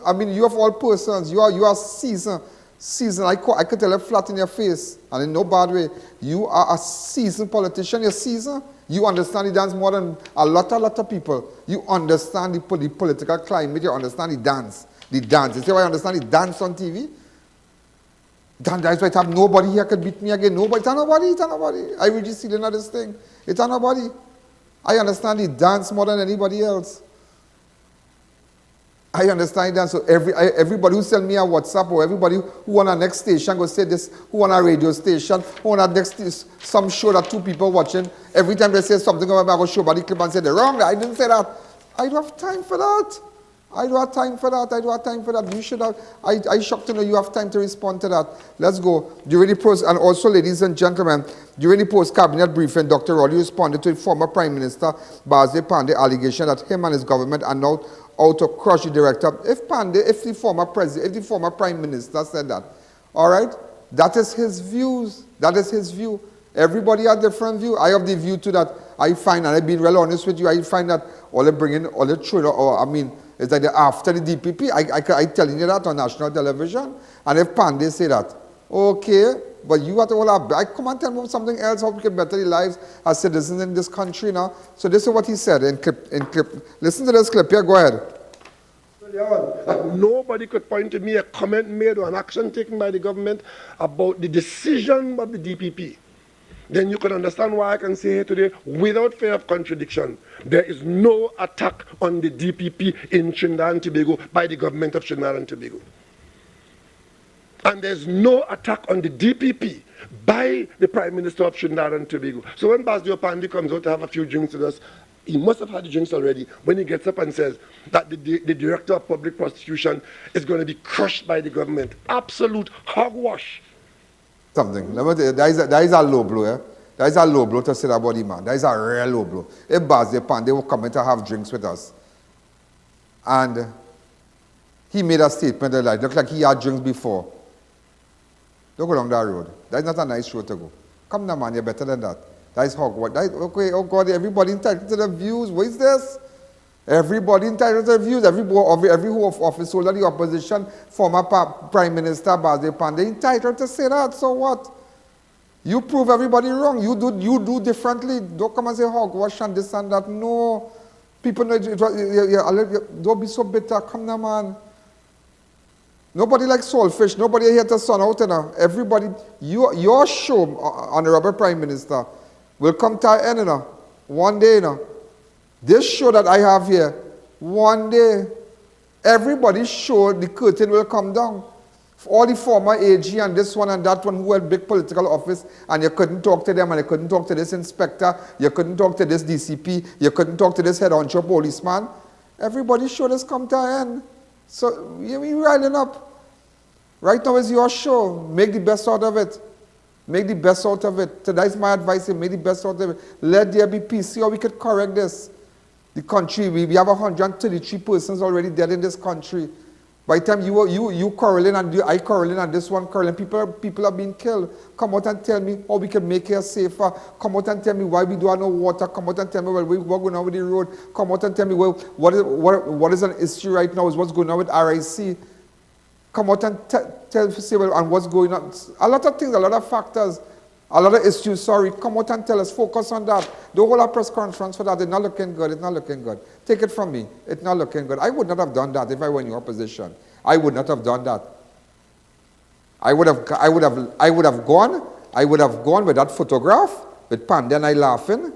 I mean, you of all persons, you are seasoned. Seasoned. I could tell you flat in your face, and in no bad way. You are a seasoned politician. You're seasoned. You understand the dance more than a lot of people. You understand the political climate. You understand the dance. The dance. You say, why I understand the dance on TV? That's why I have nobody here could beat me again. Nobody. It's not nobody. I really see the this thing. It's not nobody. I understand the dance more than anybody else. I understand that. So everybody who send me a WhatsApp or everybody who on a next station go say this, who on a radio station, who on a next some show that two people watching, every time they say something about me, I go show body clip and say they're wrong. I didn't say that. I don't have time for that. I don't have time for that. I don't have time for that. You should have. I shocked to know you have time to respond to that. Let's go. During the post, and also, ladies and gentlemen, during the post-cabinet briefing, Dr. Rowley responded to the former Prime Minister Basil Pandey allegation that him and his government are now out to crush the director. If the former president, if the former Prime Minister said that, all right, that is his views. That is his view. Everybody has different view. I have the view to that. I find, and I've been real honest with you, I find that all they bring in, all the children, or I mean, it's like after the DPP, I telling you that on national television. And if Pandey say that, okay, but you have to all have, I come and tell me something else, how we can better the lives as citizens in this country now. So this is what he said in clip. Listen to this clip here, go ahead. Nobody could point to me a comment made or an action taken by the government about the decision of the DPP. Then you can understand why I can say here today, without fear of contradiction, there is no attack on the DPP in Trinidad and Tobago by the government of Trinidad and Tobago. And there's no attack on the DPP by the Prime Minister of Trinidad and Tobago. So when Basil Pandey comes out to have a few drinks with us, he must have had the drinks already when he gets up and says that the Director of Public Prosecution is going to be crushed by the government. Absolute hogwash. Something. That is a low blow, eh? That is a low blow to say that about the man. That is a real low blow. If Basil Pandey will come in to have drinks with us, and he made a statement that looked like he had drinks before, don't go along that road. That is not a nice road to go. Come now, man, you're better than that. That is hogwash. Okay, oh God, everybody entitled to their views. What is this? Everybody entitled to their views. Every office holder, the opposition, former Prime Minister Basil Pandey entitled to say that. So what? You prove everybody wrong. You do differently. Don't come and say hogwash and this and that. No. People know don't be so bitter. Come now, man. Nobody likes saltfish. Nobody here to sun out. Everybody, your show, Honorable Prime Minister, will come to an end. One day. This show that I have here, one day, everybody's show, the curtain will come down. All the former AG and this one and that one who had big political office, and you couldn't talk to them, and you couldn't talk to this inspector, you couldn't talk to this DCP, you couldn't talk to this head honcho policeman. Everybody's show has come to an end. So you're riling up. Right now is your show. Make the best out of it. Make the best out of it. So that's my advice. Make the best out of it. Let there be peace. See how we could correct this. The country, we have 133 persons already dead in this country. By the time you quarreling and I quarreling and this one quarreling, people are being killed. Come out and tell me how we can make here safer. Come out and tell me why we don't have no water. Come out and tell me what's going on with the road. Come out and tell me what is an issue right now is what's going on with RIC. Come out and say and what's going on. A lot of things, a lot of factors, a lot of issues, sorry. Come out and tell us, focus on that. Don't hold a press conference for that. It's not looking good, it's not looking good. Take it from me, it's not looking good. I would not have done that if I were in your position. I would not have done that. I would have gone with that photograph, with Panda and I laughing.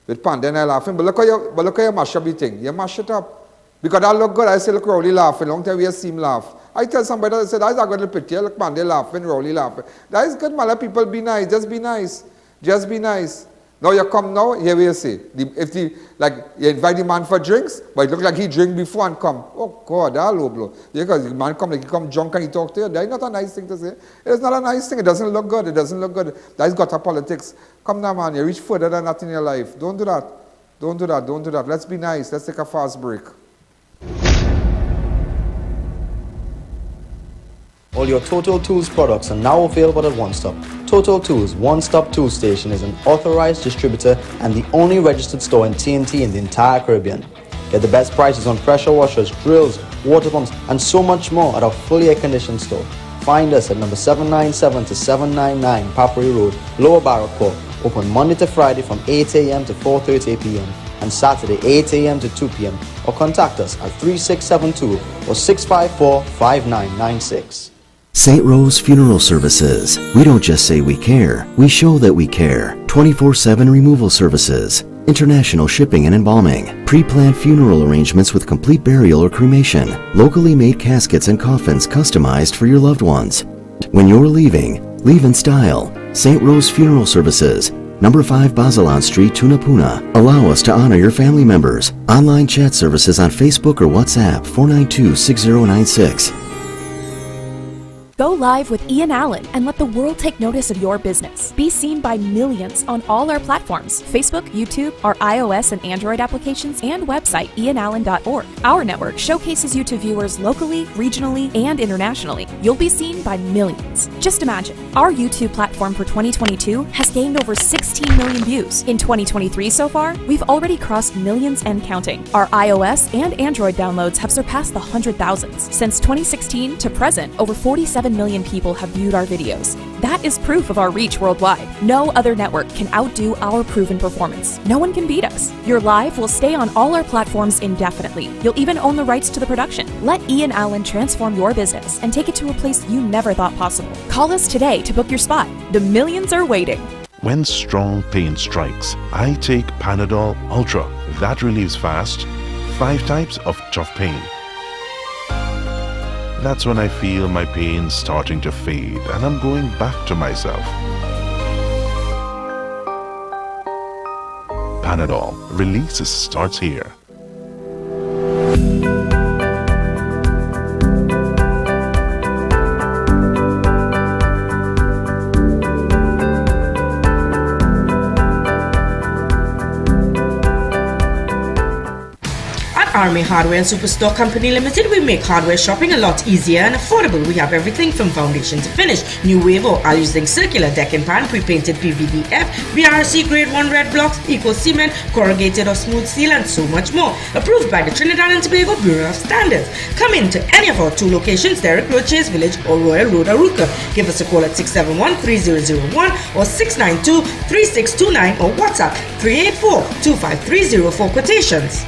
But look how you mash up the thing. You mash it up. Because that look good, I say, look, Rowley laughing. Long time we see him laugh. I tell somebody, I said, that's a good picture. Look, man, they laughing, Rowley laughing. That is good, man. Let people be nice. Just be nice. Just be nice. Now you come now, here we see. You invite the man for drinks, but it look like he drink before and come. Oh, God, that low blow. Because the man come, like he come drunk and he talk to you. That is not a nice thing to say. It's not a nice thing. It doesn't look good. It doesn't look good. That is gutter politics. Come now, man. You reach further than that in your life. Don't do that. Don't do that. Don't do that. Let's be nice. Let's take a fast break. All your Total Tools products are now available at One Stop. Total Tools One Stop Tool Station is an authorized distributor and the only registered store in TNT in the entire Caribbean. Get the best prices on pressure washers, drills, water pumps, and so much more at our fully air-conditioned store. Find us at number 797 to 799 Papri Road, Lower Barrackport. Open Monday to Friday from 8 a.m. to 4:30 p.m. and Saturday 8 a.m. to 2 p.m. or contact us at 3672 or 654-5996. St. Rose Funeral Services. We don't just say we care, we show that we care. 24/7 removal services, international shipping and embalming, pre-planned funeral arrangements with complete burial or cremation, locally made caskets and coffins customized for your loved ones. When you're leaving, leave in style. St. Rose Funeral Services, number 5 Basalan Street, Tunapuna. Allow us to honor your family members. Online chat services on Facebook or WhatsApp 492-6096. Go live with Ian Allen and let the world take notice of your business. Be seen by millions on all our platforms: Facebook, YouTube, our iOS and Android applications, and website ianallen.org. Our network showcases you to viewers locally, regionally, and internationally. You'll be seen by millions. Just imagine, our YouTube platform for 2022 has gained over 16 million views. In 2023 so far, we've already crossed millions and counting. Our iOS and Android downloads have surpassed the 100,000s. Since 2016 to present, over 47 million people have viewed our videos. That is proof of our reach worldwide. No other network can outdo our proven performance. No one can beat us. Your live will stay on all our platforms indefinitely. You'll even own the rights to the production. Let Ian Allen transform your business and take it to a place you never thought possible. Call us today to book your spot. The millions are waiting. When strong pain strikes, I take Panadol Ultra. That relieves fast. 5 types of tough pain. That's when I feel my pain starting to fade and I'm going back to myself. Panadol. Release starts here. Army Hardware and Superstore Company Limited, we make hardware shopping a lot easier and affordable. We have everything from foundation to finish. New wave or are using circular deck and pan, pre-painted PVDF, BRC grade 1 red blocks, eco cement, corrugated or smooth seal, and so much more. Approved by the Trinidad and Tobago Bureau of Standards. Come in to any of our 2 locations, Derrick Road, Chase Village or Royal Road, Aruka. Give us a call at 671-3001 or 692-3629 or WhatsApp 384-253 for quotations.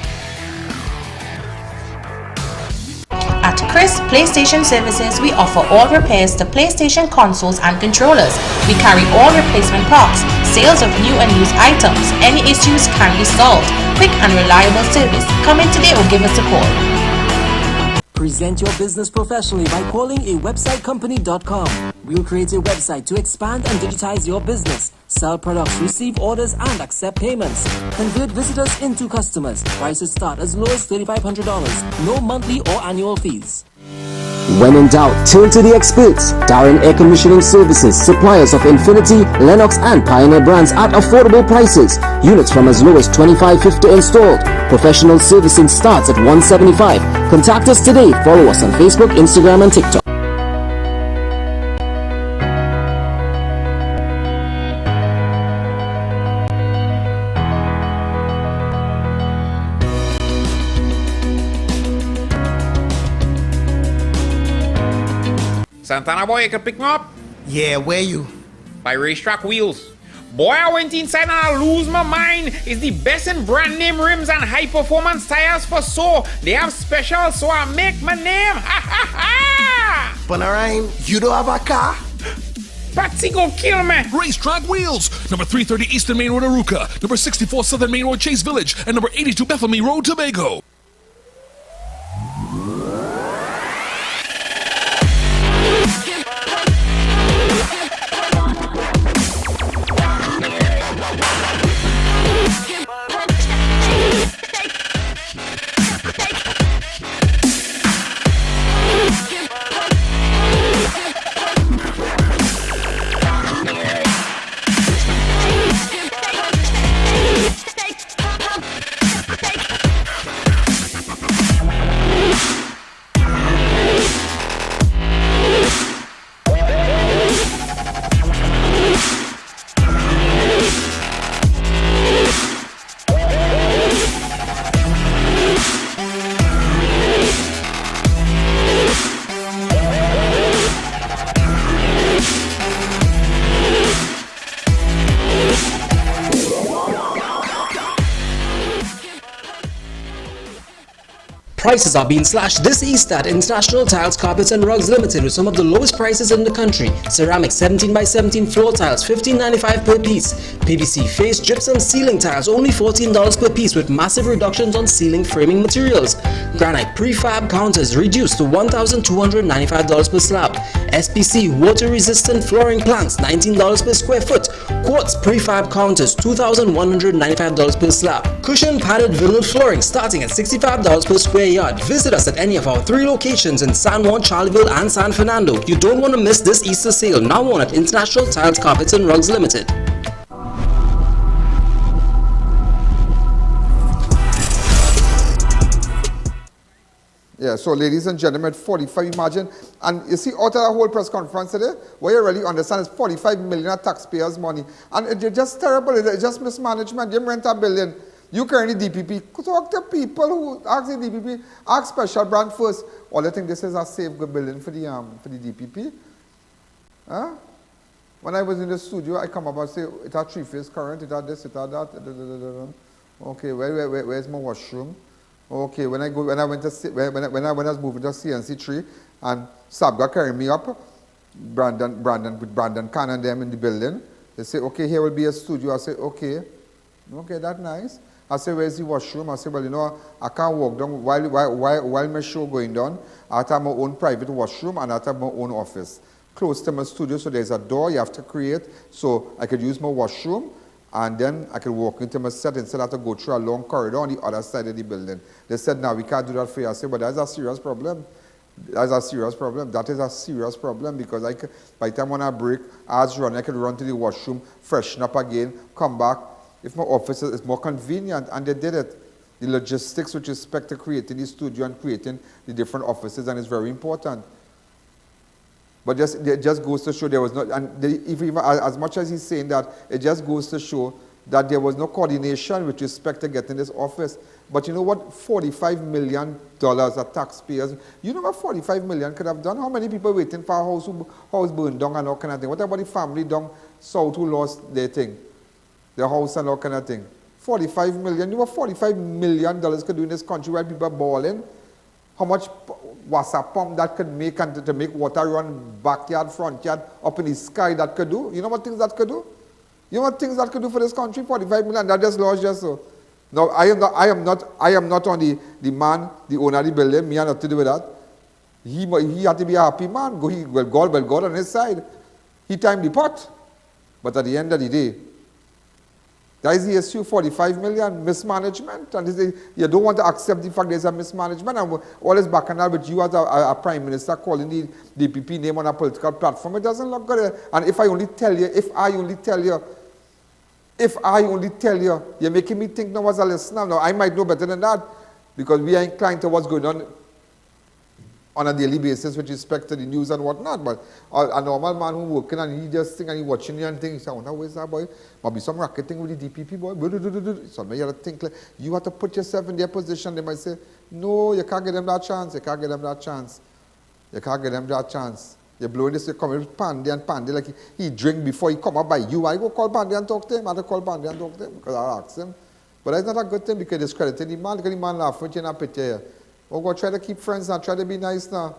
At Chris PlayStation Services, we offer all repairs to PlayStation consoles and controllers. We carry all replacement parts, sales of new and used items. Any issues can be solved. Quick and reliable service. Come in today or give us a call. Present your business professionally by calling a websitecompany.com. We'll create a website to expand and digitize your business. Sell products, receive orders, and accept payments. Convert visitors into customers. Prices start as low as $3,500. No monthly or annual fees. When in doubt, turn to the experts. Darren Air Conditioning Services, suppliers of Infinity, Lennox, and Pioneer brands at affordable prices. Units from as low as $25.50 installed. Professional servicing starts at $175. Contact us today. Follow us on Facebook, Instagram, and TikTok. Santana boy, you can pick me up? Yeah, where you? By Racetrack Wheels. Boy, I went inside and I lose my mind. It's the best in brand name rims and high performance tires for so. They have specials, so I make my name. Ha ha ha! Panarine, you don't have a car? Patsy go kill me. Racetrack Wheels. Number 330 Eastern Main Road, Aruka. Number 64 Southern Main Road, Chase Village. And number 82 Bethany Road, Tobago. Prices are being slashed this Easter at International Tiles, Carpets and Rugs Limited with some of the lowest prices in the country. Ceramic 17 by 17 floor tiles, $15.95 per piece. PVC face gypsum ceiling tiles, only $14 per piece with massive reductions on ceiling framing materials. Granite prefab counters reduced to $1,295 per slab. SPC water resistant flooring planks, $19 per square foot. Quartz prefab counters, $2,195 per slab. Cushion padded vinyl flooring starting at $65 per square yard. Visit us at any of our 3 locations in San Juan, Charleville and San Fernando. You don't want to miss this Easter sale, now on at International Tiles, Carpets and Rugs Limited. Yeah, so ladies and gentlemen, 45 imagine, and you see out of the whole press conference today, what you really understand is 45 million of taxpayers' money. And it's just terrible, it's just mismanagement. You rent a building, you currently DPP, talk to people who ask the DPP, ask special brand first. All I think this is a safe good building for the DPP. Huh? When I was in the studio, I come up and say, it had 3-phase current, it had this, it had that. Okay, where's my washroom? Okay, when I was moving to CNC3 and Sabga carried me up, Brandon Khan and them in the building, they say, okay, here will be a studio. I say, okay, that's nice. I say, where's the washroom? I say, well, you know, I can't walk down while my show going down. I have my own private washroom and I have my own office. Close to my studio, so there's a door you have to create, so I could use my washroom. And then I could walk into my set instead of to go through a long corridor on the other side of the building. They said, no, we can't do that for you. I said, but that's a serious problem. That's a serious problem. That is a serious problem because by the time when I break, as run, I could run to the washroom, freshen up again, come back. If my office is more convenient, and they did it. the logistics with respect to creating the studio and creating the different offices, and it's very important. But it just goes to show there was not, and even as much as he's saying that, it just goes to show that there was no coordination with respect to getting this office. But you know what? $45 million of taxpayers. You know what $45 million could have done? How many people waiting for a house burned down and all kind of thing? What about the family down south who lost their thing? Their house and all kind of thing? 45 million. You know what $45 million could do in this country where people are balling? How much water pump that could make and to make water run backyard, front yard, up in the sky that could do? You know what things that could do? You know what things that could do for this country? 45 million. That just lost just so. Now I am not on the man, the owner of the building. Me, I have nothing to do with that. He had to be a happy man. God on his side. He timed the pot. But at the end of the day, that is the issue, 45 million, mismanagement. And you don't want to accept the fact there's a mismanagement. And all this back and forth with you as a prime minister calling the DPP name on a political platform, it doesn't look good. And if I only tell you, you're making me think now as a listener. Now, I might know better than that because we are inclined to what's going on a daily basis with respect to the news and whatnot. But a normal man who's working and he just think and he watching you and think, he say, oh, now where's that boy? Might be some racketing with the DPP boy. So you have to think, like, you have to put yourself in their position. They might say, no, you can't give them that chance. You can't give them that chance. You can't give them that chance. You're blowing this, you come with Pandy, like he drink before he come up by you. I go call Pandy and talk to him. I have to call Pandy and talk to him because I ask him. But that's not a good thing because it's discrediting the man. Because the man laughing with you in a picture here. Oh, God, try to keep friends now. Try to be nice now.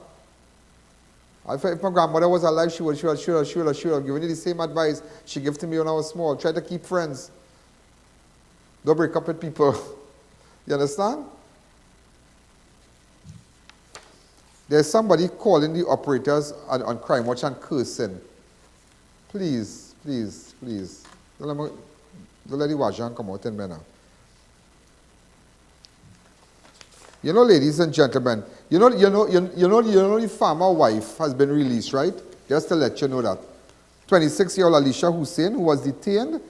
If my grandmother was alive, she would have given you the same advice she gave to me when I was small. Try to keep friends. Don't break up with people. You understand? There's somebody calling the operators on Crime Watch and cursing. Please. Don't let the Wajan come out in me now. You know, ladies and gentlemen, you know the farmer wife has been released, right? Just to let you know that. 26-year-old Alicia Hussein, who was detained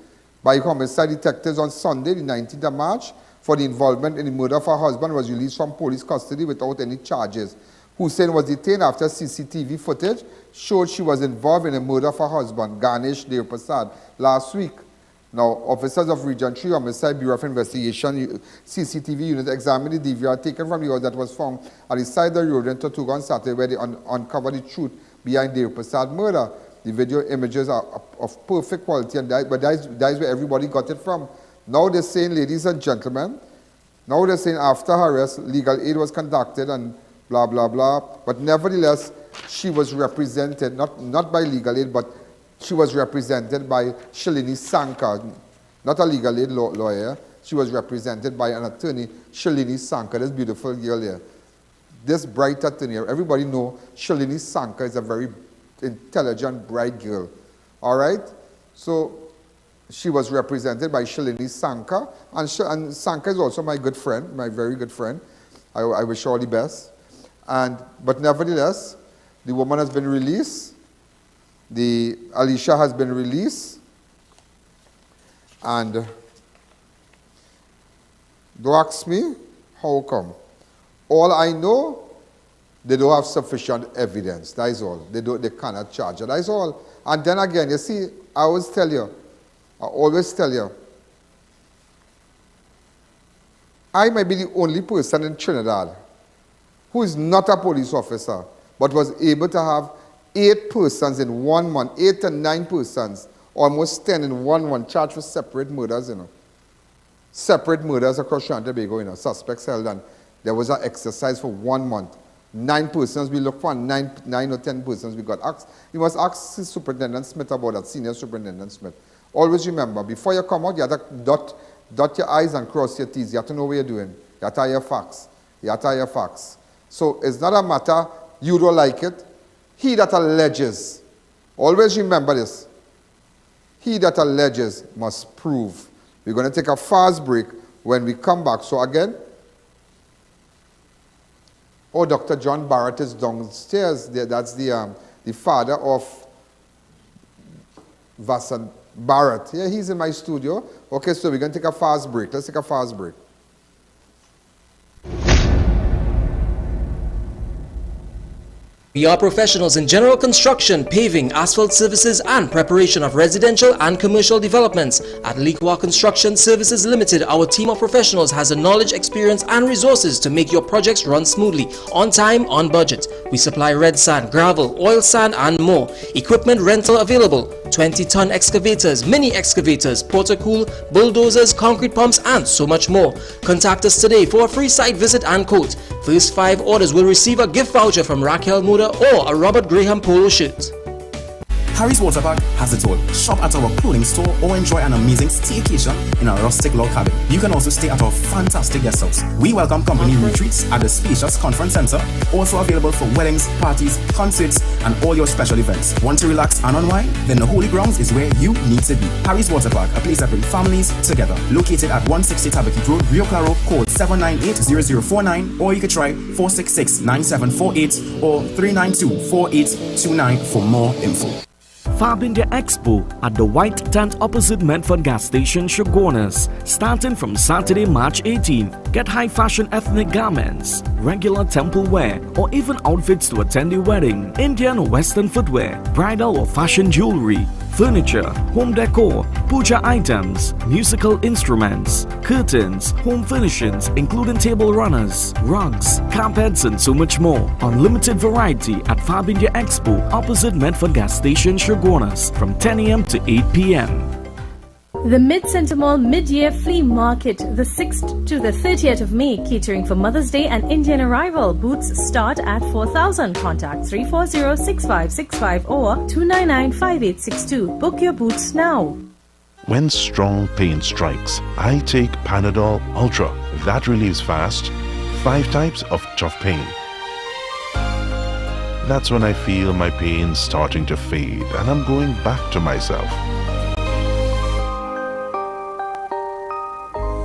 by homicide detectives on Sunday, the 19th of March, for the involvement in the murder of her husband, was released from police custody without any charges. Hussein was detained after CCTV footage showed she was involved in the murder of her husband, Ganesh Dev Prasad, last week. Now, officers of Region 3 Homicide Bureau of Investigation CCTV unit examined the DVR taken from the house that was found at the side of the road in Tortuga on Saturday, where they uncovered the truth behind Dev Prasad murder. The video images are of perfect quality, and but that is where everybody got it from. Now they're saying, ladies and gentlemen, now they're saying after her arrest, legal aid was conducted and blah, blah, blah. But nevertheless, she was represented, not by legal aid, but she was represented by Shalini Sankar, not a legal aid lawyer. She was represented by an attorney, Shalini Sankar, this beautiful girl here. This bright attorney, everybody know Shalini Sankar is a very intelligent, bright girl. All right? So she was represented by Shalini Sankar, and Sankar is also my good friend, my very good friend. I wish her all the best. But nevertheless, the woman has been released. The Alicia has been released, and don't ask me how come. All I know, they don't have sufficient evidence. That is all. They cannot charge her. That is all. And then again, you see, I always tell you, I might be the only person in Trinidad who is not a police officer, but was able to have 8 persons in 1 month, 8 to 9 persons, almost 10 in 1 month, charged for separate murders, you know. Separate murders across Trinidad and Tobago, you know, suspects held, and there was an exercise for 1 month. 9 persons we looked for, and 9 or 10 persons we got. You must ask Superintendent Smith about that, Senior Superintendent Smith. Always remember, before you come out, you have to dot your I's and cross your T's. You have to know what you're doing. You have to have your facts. You have to have your facts. So it's not a matter, you don't like it. He that alleges, always remember this, he that alleges must prove. We're going to take a fast break. When we come back, so again, Dr. John Barrett is downstairs. That's the father of Vasan Barrett. Yeah, he's in my studio. Okay, so we're going to take a fast break. Let's take a fast break. We are professionals in general construction, paving, asphalt services and preparation of residential and commercial developments. At Liqua Construction Services Limited, our team of professionals has the knowledge, experience and resources to make your projects run smoothly, on time, on budget. We supply red sand, gravel, oil sand and more. Equipment rental available. 20-ton excavators, mini excavators, portacool, bulldozers, concrete pumps and so much more. Contact us today for a free site visit and quote. First 5 orders will receive a gift voucher from Raquel Muda or a Robert Graham polo shirt. Harry's Water Park has it all. Shop at our clothing store or enjoy an amazing staycation in a rustic log cabin. You can also stay at our fantastic guest house. We welcome company retreats at the spacious conference center, also available for weddings, parties, concerts, and all your special events. Want to relax and unwind? Then the Holy Grounds is where you need to be. Harry's Water Park, a place that brings families together. Located at 160 Tabakit Road, Rio Claro, code 798-0049, or you could try 466-9748 or 392-4829 for more info. Fab India Expo at the White Tent opposite Medford Gas Station, Shogunas, starting from Saturday, March 18th. Get high fashion ethnic garments, regular temple wear, or even outfits to attend a wedding, Indian or Western footwear, bridal or fashion jewelry, furniture, home decor, puja items, musical instruments, curtains, home furnishings including table runners, rugs, carpets and so much more. Unlimited variety at Fab India Expo opposite Medford Gas Station, Shogunas from 10 a.m. to 8 p.m. The Mid-Center Mall Mid-Year Flea Market, the 6th to the 30th of May, catering for Mother's Day and Indian arrival. Booths start at 4,000. Contact 340-6565 or 299-5862. Book your booths now. When strong pain strikes, I take Panadol Ultra. That relieves fast. 5 types of tough pain. That's when I feel my pain starting to fade and I'm going back to myself.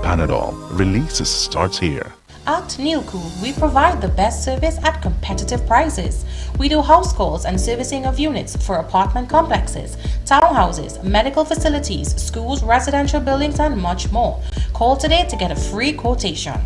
Panadol. Release starts here. At Nilku, we provide the best service at competitive prices. We do house calls and servicing of units for apartment complexes, townhouses, medical facilities, schools, residential buildings, and much more. Call today to get a free quotation.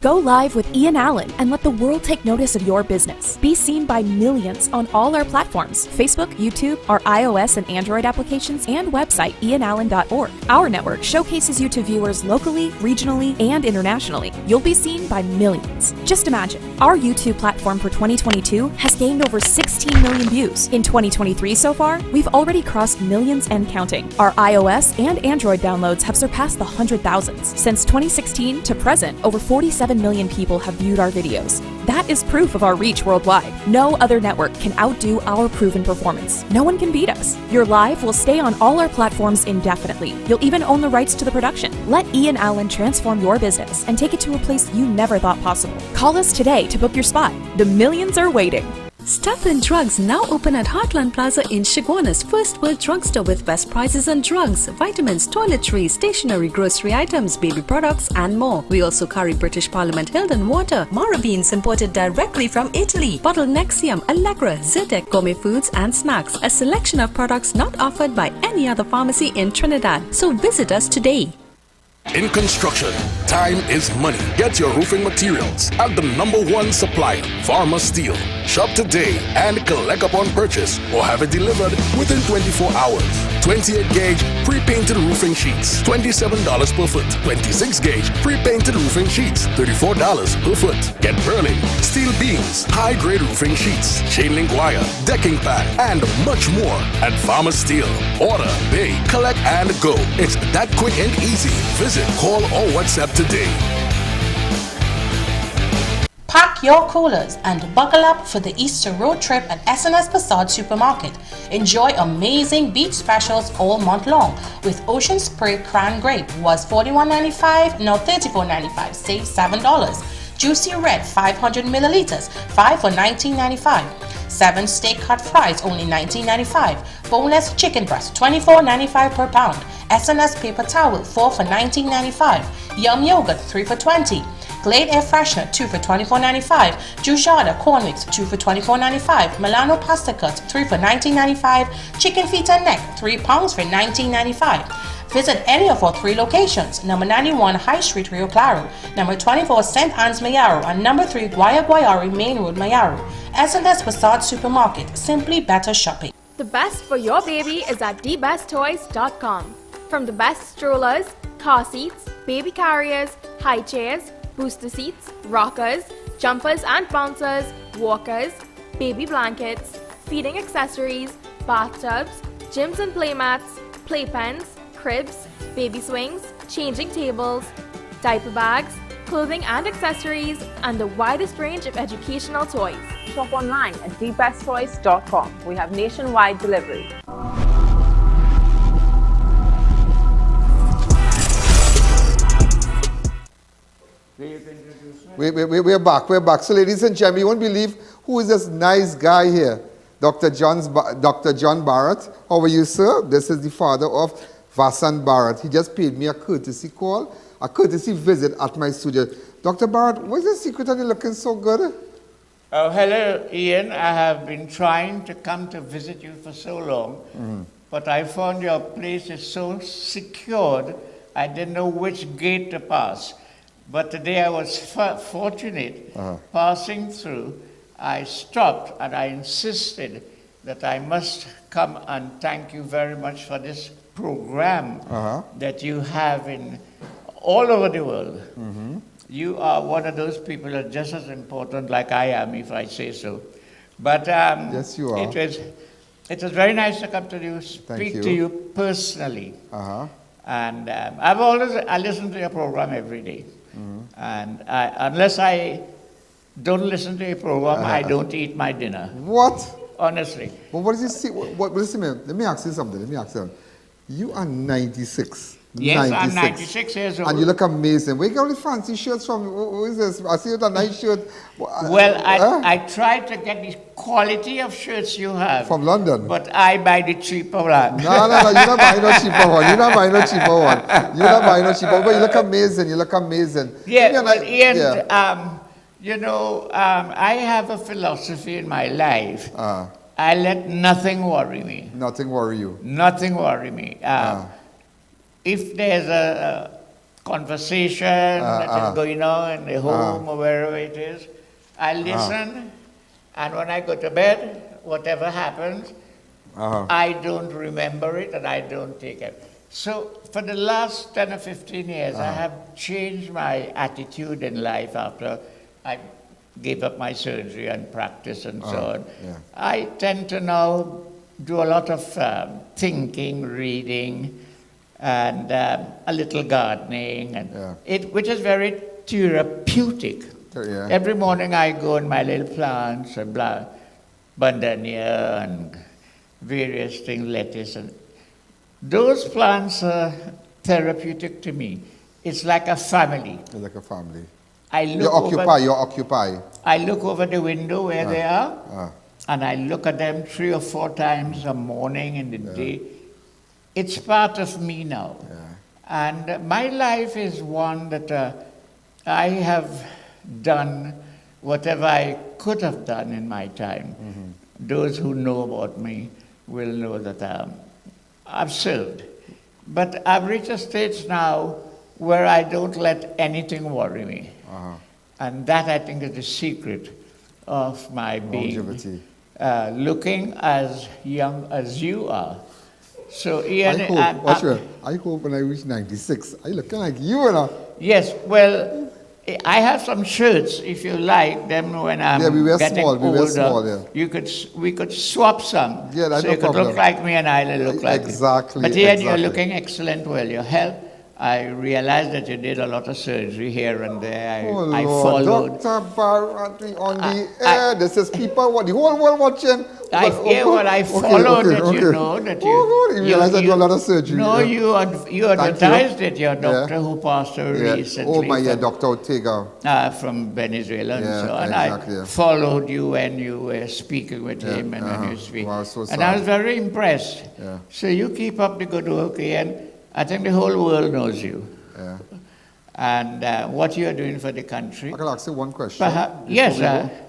Go live with I.A.N and let the world take notice of your business. Be seen by millions on all our platforms: Facebook, YouTube, our iOS and Android applications, and website ianallen.org. Our network showcases you to viewers locally, regionally, and internationally. You'll be seen by millions. Just imagine, our YouTube platform for 2022 has gained over 16 million views. In 2023 so far, we've already crossed millions and counting. Our iOS and Android downloads have surpassed the 100,000s. Since 2016 to present, over 47 million people have viewed our videos. That is proof of our reach worldwide. No other network can outdo our proven performance. No one can beat us. Your live will stay on all our platforms indefinitely. You'll even own the rights to the production. Let I.A.N transform your business and take it to a place you never thought possible. Call us today to book your spot. The millions are waiting. Step In Drugs now open at Heartland Plaza in Shogunas, first world drugstore with best prices on drugs, vitamins, toiletries, stationery, grocery items, baby products and more. We also carry British Parliament Hilden water, Mara beans imported directly from Italy, bottled Nexium, Allegra, Zyrtec, gourmet foods and snacks, a selection of products not offered by any other pharmacy in Trinidad. So visit us today. In construction, time is money. Get your roofing materials at the #1 supplier, Farmer Steel. Shop today and collect upon purchase or have it delivered within 24 hours. 28 gauge pre-painted roofing sheets, $27 per foot. 26 gauge pre-painted roofing sheets, $34 per foot. Get purlin, steel beams, high-grade roofing sheets, chain link wire, decking pad, and much more at Farmer Steel. Order, pay, collect, and go. It's that quick and easy. Visit, call, or WhatsApp today. Pack your coolers and buckle up for the Easter road trip at SNS Passade Supermarket. Enjoy amazing beach specials all month long with Ocean Spray Cran Grape was $41.95, now $34.95, save $7. Juicy Red 500 milliliters, 5 for $19.95. 7 steak cut fries, only $19.95. Boneless chicken breast, $24.95 per pound. SNS paper towel, 4 for $19.95. Yum yogurt, 3 for $20. Glade Air Freshener, 2 for $24.95. Jujada Corn Mix, 2 for $24.95. Milano Pasta Cuts, 3 for $19.95. Chicken feet and neck, 3 pounds for $19.95. Visit any of our 3 locations, number 91 High Street, Rio Claro, number 24 St. Anne's, Mayaro, and number 3 Guayari, Main Road, Mayaro. S&S Facade Supermarket, simply better shopping. The best for your baby is at thebesttoys.com. From the best strollers, car seats, baby carriers, high chairs, booster seats, rockers, jumpers and bouncers, walkers, baby blankets, feeding accessories, bathtubs, gyms and playmats, playpens, cribs, baby swings, changing tables, diaper bags, clothing and accessories, and the widest range of educational toys. Shop online at thebesttoys.com. We have nationwide delivery. We're back. So ladies and gentlemen, you won't believe who is this nice guy here. Dr. John Barrett. How are you, sir? This is the father of Vasan Barrett. He just paid me a courtesy call, a courtesy visit at my studio. Dr. Barrett, what's the secret of you looking so good? Oh, hello, Ian. I have been trying to come to visit you for so long, but I found your place is so secured, I didn't know which gate to pass. But today I was fortunate, passing through, I stopped and I insisted that I must come and thank you very much for this program that you have in all over the world. You are one of those people that are just as important like I am, if I say so. But yes, you are. It was very nice to come to you, speak to you personally. And I listen to your program every day. And unless I don't listen to your program, I don't eat my dinner. What? Honestly. But what does you see? Listen, man, let me ask you something. You are 96. Yes, 96. I'm 96 years old. And you look amazing. Where you get all the fancy shirts from? Who is this? I see you with a nice shirt. Well, I tried to get the quality of shirts you have. From London? But I buy the cheaper one. No, you're not buying no cheaper one. You're not buying no cheaper one. But you look amazing. Yeah, but Ian, I have a philosophy in my life. I let nothing worry me. Nothing worry you? Nothing worry me. If there's a conversation that is going on in the home or wherever it is, I listen, and when I go to bed, whatever happens, I don't remember it and I don't take it. So for the last 10 or 15 years, I have changed my attitude in life after I gave up my surgery and practice and so on. I tend to now do a lot of thinking, reading, and a little gardening, and which is very therapeutic. Every morning I go in my little plants and bandania and various things, lettuce, and those plants are therapeutic to me. It's like a family. It's like a family. You occupy. I look over the window where they are, and I look at them 3 or 4 times a morning in the day. It's part of me now. And my life is one that I have done whatever I could have done in my time. Those who know about me will know that I've served. But I've reached a stage now where I don't let anything worry me. And that, I think, is the secret of my being. Looking as young as you are. So, Ian, I hope when I reach 96, I looking like you, know. Yes, well, I have some shirts, if you like them, when I'm getting older. We could swap some. Yeah, that's so you could look like me and I look like you. Exactly. But Ian, you're looking excellent. Well, your health. I realized that you did a lot of surgery here and there. I followed. Dr. Barrett on the air. This is people, the whole world watching. I followed it, you know, that you realized I do a lot of surgery. No, you advertised it, your doctor who passed away recently. Oh, my Dr. Ortega. From Venezuela and so on. I followed you when you were speaking with him and when you were speaking. Wow, so and I was very impressed. So you keep up the good work, Ian. I think the whole world knows you. and what you are doing for the country. I can ask you one question. Yes,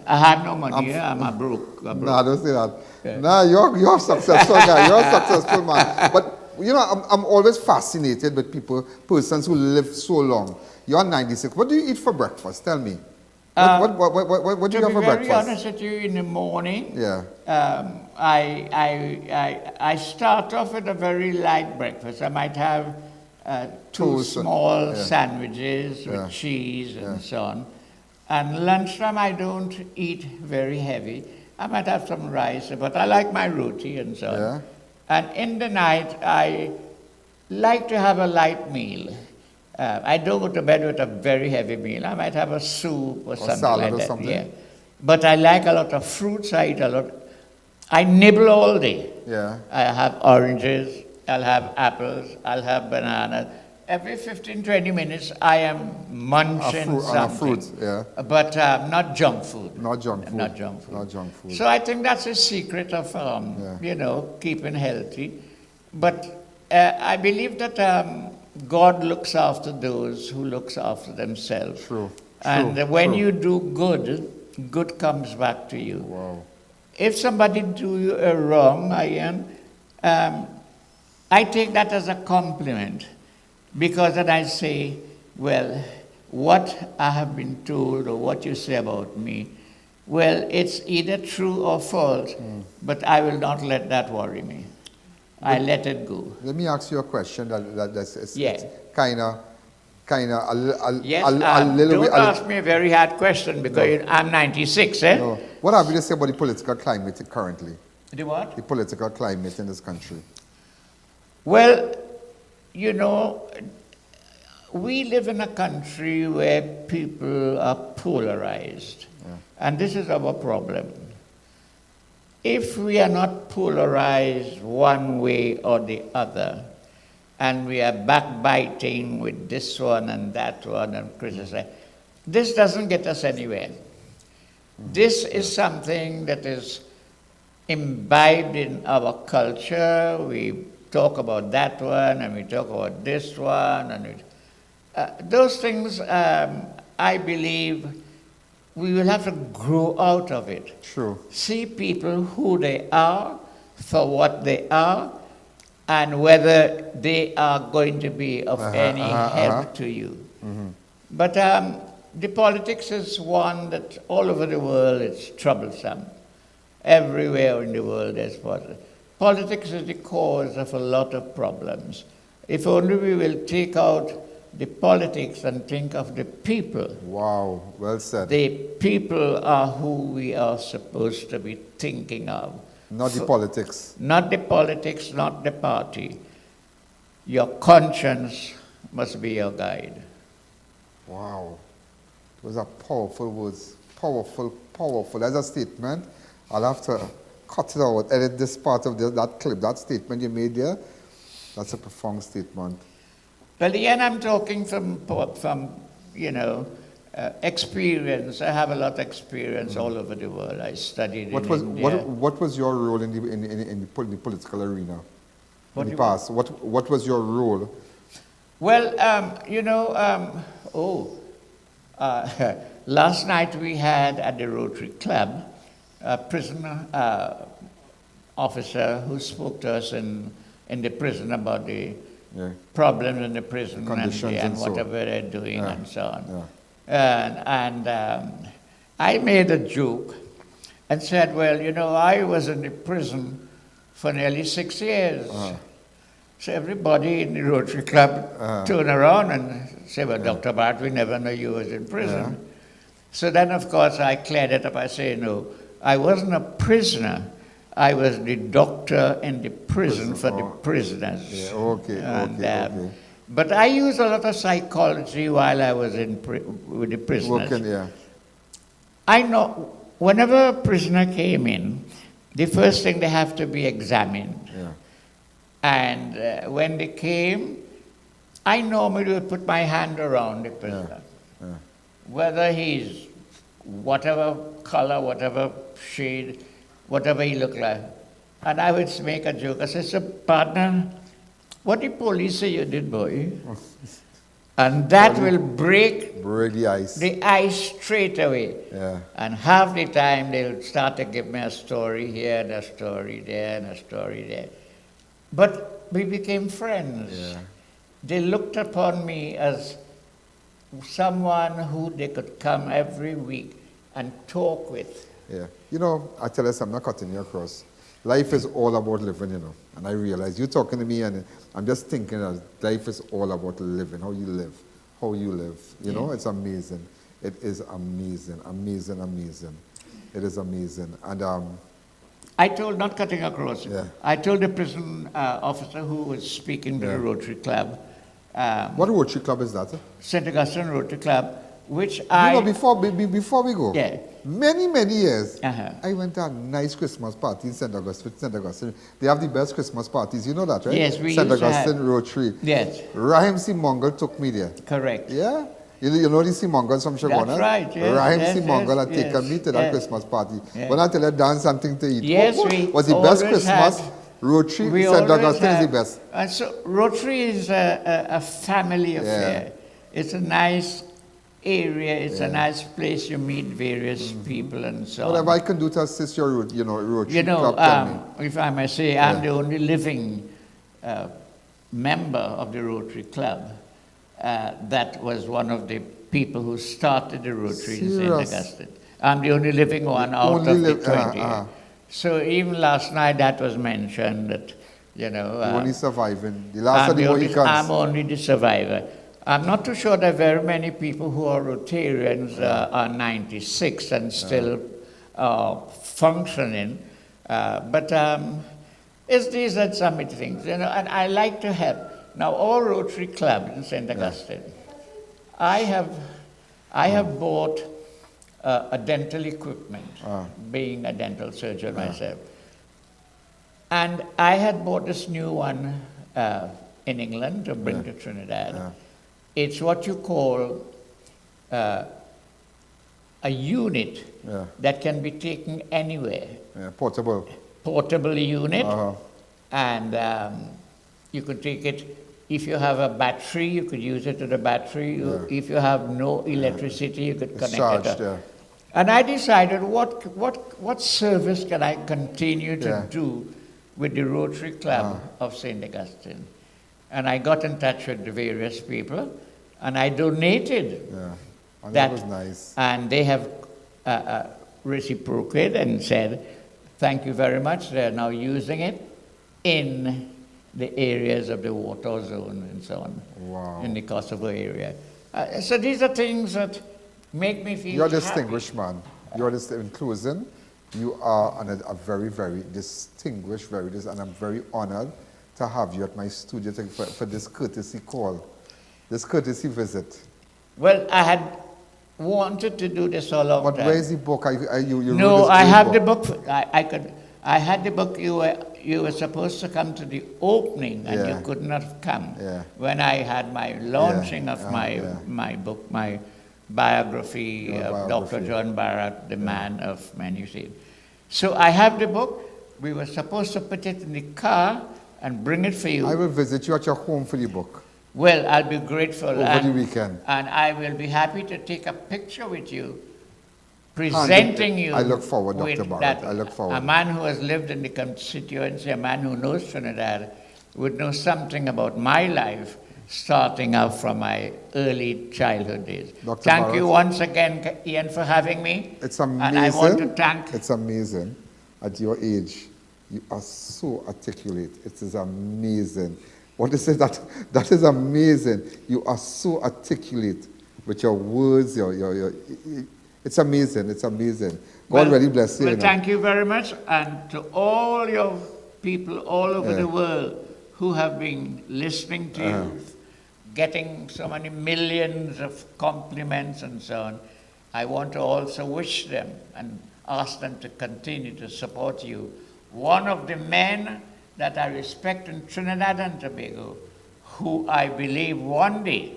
I have no money. I'm a broke. No, don't say that. Yeah. No, you're a successful guy. You're a successful man. But, you know, I'm always fascinated with persons who live so long. You're 96. What do you eat for breakfast? Tell me. What do you have for breakfast? To be very honest with you, in the morning, I start off with a very light breakfast. I might have two small sandwiches with cheese and so on. And lunchtime, I don't eat very heavy. I might have some rice, but I like my roti and so on. And in the night, I like to have a light meal. I don't go to bed with a very heavy meal. I might have a soup or something like that. Something. Yeah. But I like a lot of fruits. I eat a lot. I nibble all day. Yeah. I have oranges. I'll have apples. I'll have bananas. Every 15, 20 minutes, I am munching something. Fruit, yeah. But not junk food. Not junk food. Not junk food. Not junk food. So I think that's a secret of, you know, keeping healthy. But I believe that God looks after those who looks after themselves. True. And when you do good, good comes back to you. Wow. If somebody do you a wrong, I take that as a compliment, because then I say, well, what I have been told or what you say about me, well, it's either true or false, but I will not let that worry me. I let it go. Let me ask you a question that's kind of don't ask me a very hard question, because I'm 96, eh? No. What have you to say about the political climate currently? The what? The political climate in this country. Well, you know, we live in a country where people are polarized. And this is our problem. If we are not polarized one way or the other, and we are backbiting with this one and that one and criticizing, this doesn't get us anywhere. This is something that is imbibed in our culture. We talk about that one and we talk about this one. And those things, I believe, we will have to grow out of it. True. See people who they are, for what they are, and whether they are going to be of any help to you. But the politics is one that all over the world it's troublesome. Everywhere in the world there's politics. Politics is the cause of a lot of problems. If only we will take out the politics and think of the people. Wow, well said. The people are who we are supposed to be thinking of. Not the politics. Not the politics, not the party. Your conscience must be your guide. Wow. Those are powerful words. Powerful, powerful. As a statement, I'll have to cut it out, edit this part of that clip, that statement you made there. That's a profound statement. Well, again, I'm talking from you know, experience. I have a lot of experience all over the world. I studied in India. What was your role in the political arena in the past? What was your role? Well, you know, last night we had at the Rotary Club a prison officer who spoke to us in the prison about the problems in the prison and whatever they're doing and so on. And I made a joke and said, well, you know, I was in the prison for nearly 6 years. So everybody in the Rotary Club turned around and said, well, Dr. Bart, we never knew you was in prison. So then, of course, I cleared it up. I say, no, I wasn't a prisoner. I was the doctor in the prison for the prisoners. Yeah, okay. But I used a lot of psychology while I was with the prisoners. I know whenever a prisoner came in, the first thing they have to be examined. And when they came, I normally would put my hand around the prisoner. Whether he's whatever color, whatever shade, whatever he looked like. And I would make a joke. I said, so partner, what the police say you did, boy? And that will break the ice. The ice straight away. Yeah. And half the time they'll start to give me a story here and a story there and a story there. But we became friends. Yeah. They looked upon me as someone who they could come every week and talk with. Yeah. You know, I tell us, I'm not cutting you across. Life is all about living, you know. And I realize you're talking to me and I'm just thinking that life is all about living, how you live. You know, it's amazing. It is amazing, amazing, amazing. It is amazing. And I told, not cutting across, yeah. I told the prison officer who was speaking to the Rotary Club. What Rotary Club is that? St. Augustine Rotary Club, which You know, before we go, many years, I went to a nice Christmas party in St. Augustine. They have the best Christmas parties. You know that, right? Yes, we St. used to Augustine have. Rotary. Yes. Rahim C. Mongol took me there. Correct. Yeah? You know the C. Mongols from Shagona? That's right, yes. Rahim yes, C. Mongol yes, had taken me to that yes. Christmas party. Yes. When I tell you, dance something to eat. Yes, what we was the best always Christmas? had- Rotary, we St. always Augustine is had- the best. So Rotary is a family affair. It's a nice area. It's a nice place. You meet various people and so on. Whatever I can do to assist your Rotary You know, Club, tell me. if I may say, I'm the only living member of the Rotary Club that was one of the people who started the Rotary in St. Serious? Augustine. I'm the only living one out of the 20. So even last night that was mentioned that, you know... only surviving. The last of the Mohicans. I'm only the survivor. I'm not too sure there are very many people who are Rotarians are 96 and still functioning. But these are some of the things, you know, and I like to help. Now, all Rotary Clubs in St. Augustine, I have bought a dental equipment, being a dental surgeon myself. And I had bought this new one in England to bring to Trinidad. It's what you call a unit that can be taken anywhere. Portable. Portable unit. And you could take it, if you have a battery, you could use it to the battery. If you have no electricity, you could connect it. And I decided, what service can I continue to do with the Rotary Club of St. Augustine? And I got in touch with the various people, and I donated And that was nice. And they have reciprocated and said, thank you very much. They're now using it in the areas of the water zone and so on, in the Kosovo area. So these are things that make me feel You're a happy. distinguished man. You're inclusion. You are a very, very distinguished, and I'm very honored to have you at my studio for this courtesy call, this courtesy visit. Well, I had wanted to do this all over. But where is the book? No, I have the book. I had the book. You were supposed to come to the opening, and you could not have come. When I had my launching of my book, my biography of Dr. John Barrett, the man of many seeds. So I have the book. We were supposed to put it in the car and bring it for you. I will visit you at your home for the book. Well, I'll be grateful. Over the weekend. And I will be happy to take a picture with you, presenting you. I look forward, Dr. with Barrett. that. I look forward. A man who has lived in the constituency, a man who knows Trinidad, would know something about my life, starting out from my early childhood days. Dr. Thank Barrett. you once again, I.A.N, for having me. It's amazing. And I want to thank... It's amazing. At your age, you are so articulate. It is amazing. What is it? That is amazing. You are so articulate with your words. It's amazing. It's amazing. God really bless you. Well, thank you very much. And to all your people all over the world who have been listening to you, getting so many millions of compliments and so on, I want to also wish them and ask them to continue to support you. One of the men that I respect in Trinidad and Tobago, who I believe one day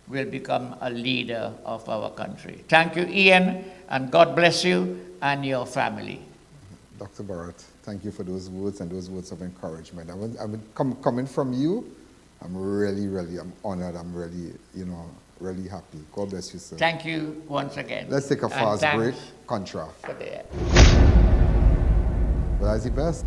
will become a leader of our country. Thank you, A.N, and God bless you and your family. Dr. Barrett, thank you for those words and those words of encouragement. Coming from you, I'm really, I'm honored. I'm really, really happy. God bless you, sir. Thank you once again. Let's take a fast break. Contra. For the Well, that's the best.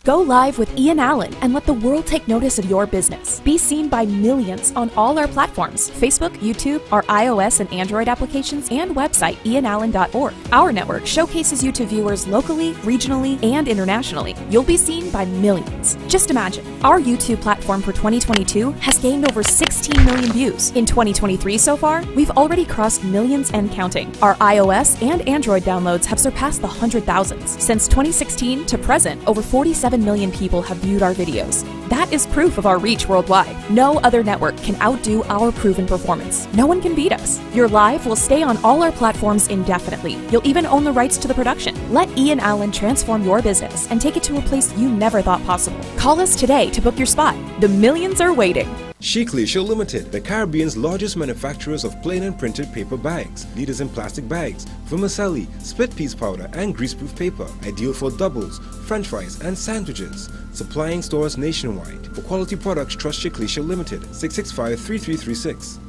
Go live with Ian Allen and let the world take notice of your business. Be seen by millions on all our platforms: Facebook, YouTube, our iOS and Android applications, and website ianallen.org. Our network showcases you to viewers locally, regionally, and internationally. You'll be seen by millions. Just imagine, our YouTube platform for 2022 has gained over 16 million views. In 2023 so far, we've already crossed millions and counting. Our iOS and Android downloads have surpassed the 100,000s. Since 2016 to present, over 47 million people have viewed our videos. That is proof of our reach worldwide. No other network can outdo our proven performance. No one can beat us. Your live will stay on all our platforms indefinitely. You'll even own the rights to the production. Let Ian Allen transform your business and take it to a place you never thought possible. Call us today to book your spot. The millions are waiting. Charitable Limited, the Caribbean's largest manufacturers of plain and printed paper bags, leaders in plastic bags, vermicelli, split piece powder, and greaseproof paper, ideal for doubles, french fries, and sandwiches. Supplying stores nationwide. For quality products, trust Charitable Limited, 665-3336.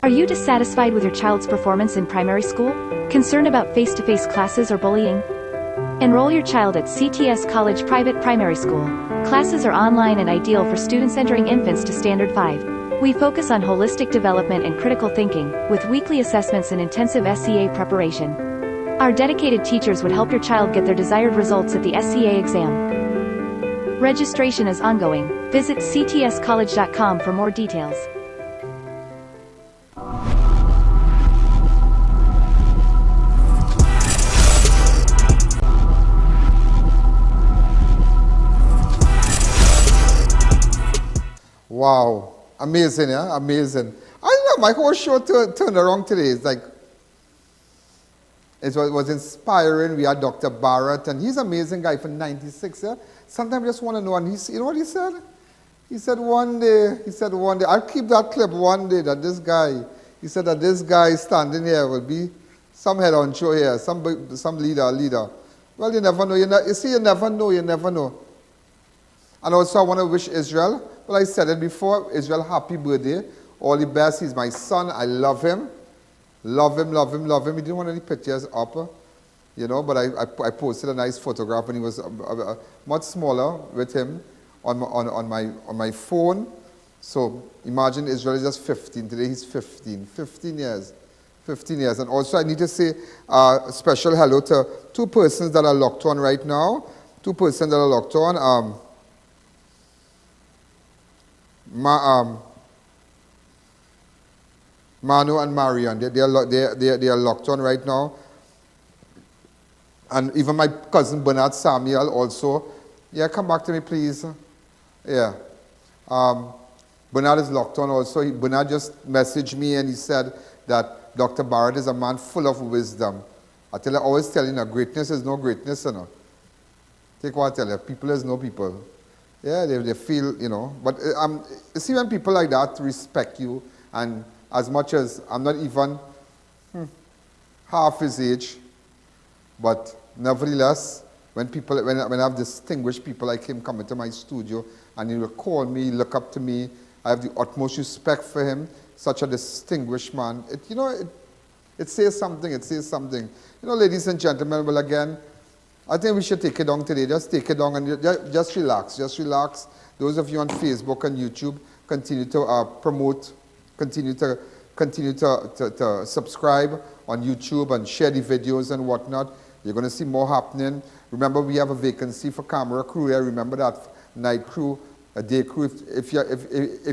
Are you dissatisfied with your child's performance in primary school? Concerned about face-to-face classes or bullying? Enroll your child at CTS College Private Primary School. Classes are online and ideal for students entering infants to Standard 5. We focus on holistic development and critical thinking, with weekly assessments and intensive SCA preparation. Our dedicated teachers would help your child get their desired results at the SCA exam. Registration is ongoing. Visit ctscollege.com for more details. Wow, amazing, yeah, amazing. I don't know, my whole show turned around today. It's like, it was inspiring. We had Dr. Barrett, and he's an amazing guy from 96, yeah? Sometimes I just want to know, and you know what he said? He said one day, I'll keep that clip one day, that this guy standing here will be some head on show here, some leader. Well, you never know, you never know. And also I want to wish Israel, well, I said it before, Israel, happy birthday. All the best. He's my son. I love him. Love him. He didn't want any pictures up, but I posted a nice photograph when he was much smaller with him on my phone. So imagine Israel is just 15. Today he's 15. 15 years. And also I need to say a special hello to two persons that are locked on right now. Manu and Marian, they are locked on right now. And even my cousin Bernard Samuel also. Yeah, come back to me, please. Yeah. Bernard is locked on also. Bernard just messaged me and he said that Dr. Barrett is a man full of wisdom. I always tell you, greatness is no greatness, Take what I tell you, people is no people. Yeah, they feel, But you see, when people like that respect you, and as much as I'm not even half his age, but nevertheless, when I have distinguished people like him coming to my studio, and he will call me, look up to me, I have the utmost respect for him, such a distinguished man. It says something. Ladies and gentlemen, well, again, I think we should take it down today. Just take it down and just relax. Those of you on Facebook and YouTube, continue to promote, continue to subscribe on YouTube and share the videos and whatnot. You're going to see more happening. Remember, we have a vacancy for camera crew here. Remember that night crew, a day crew. If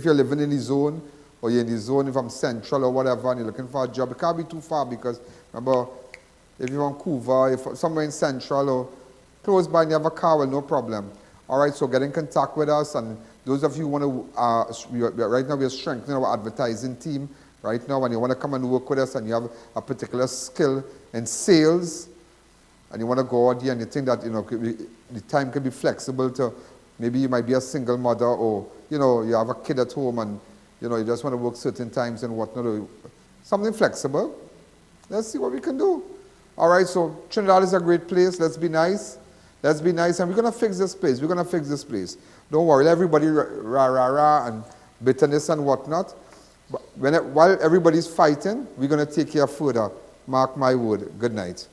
you're living in the zone, or you're in the zone from Central or whatever, and you're looking for a job, it can't be too far because remember, if you're on Vancouver, if somewhere in Central or close by and you have a car, well, no problem. All right, so get in contact with us. And those of you who want to, right now we are strengthening our advertising team. Right now, when you want to come and work with us and you have a particular skill in sales, and you want to go out there and you think that, the time can be flexible to, maybe you might be a single mother or, you have a kid at home and, you just want to work certain times and whatnot, or something flexible. Let's see what we can do. All right, so Trinidad is a great place. Let's be nice. Let's be nice, and we're going to fix this place. We're going to fix this place. Don't worry, everybody rah, and bitterness and whatnot. But while everybody's fighting, we're going to take care further. Mark my word. Good night.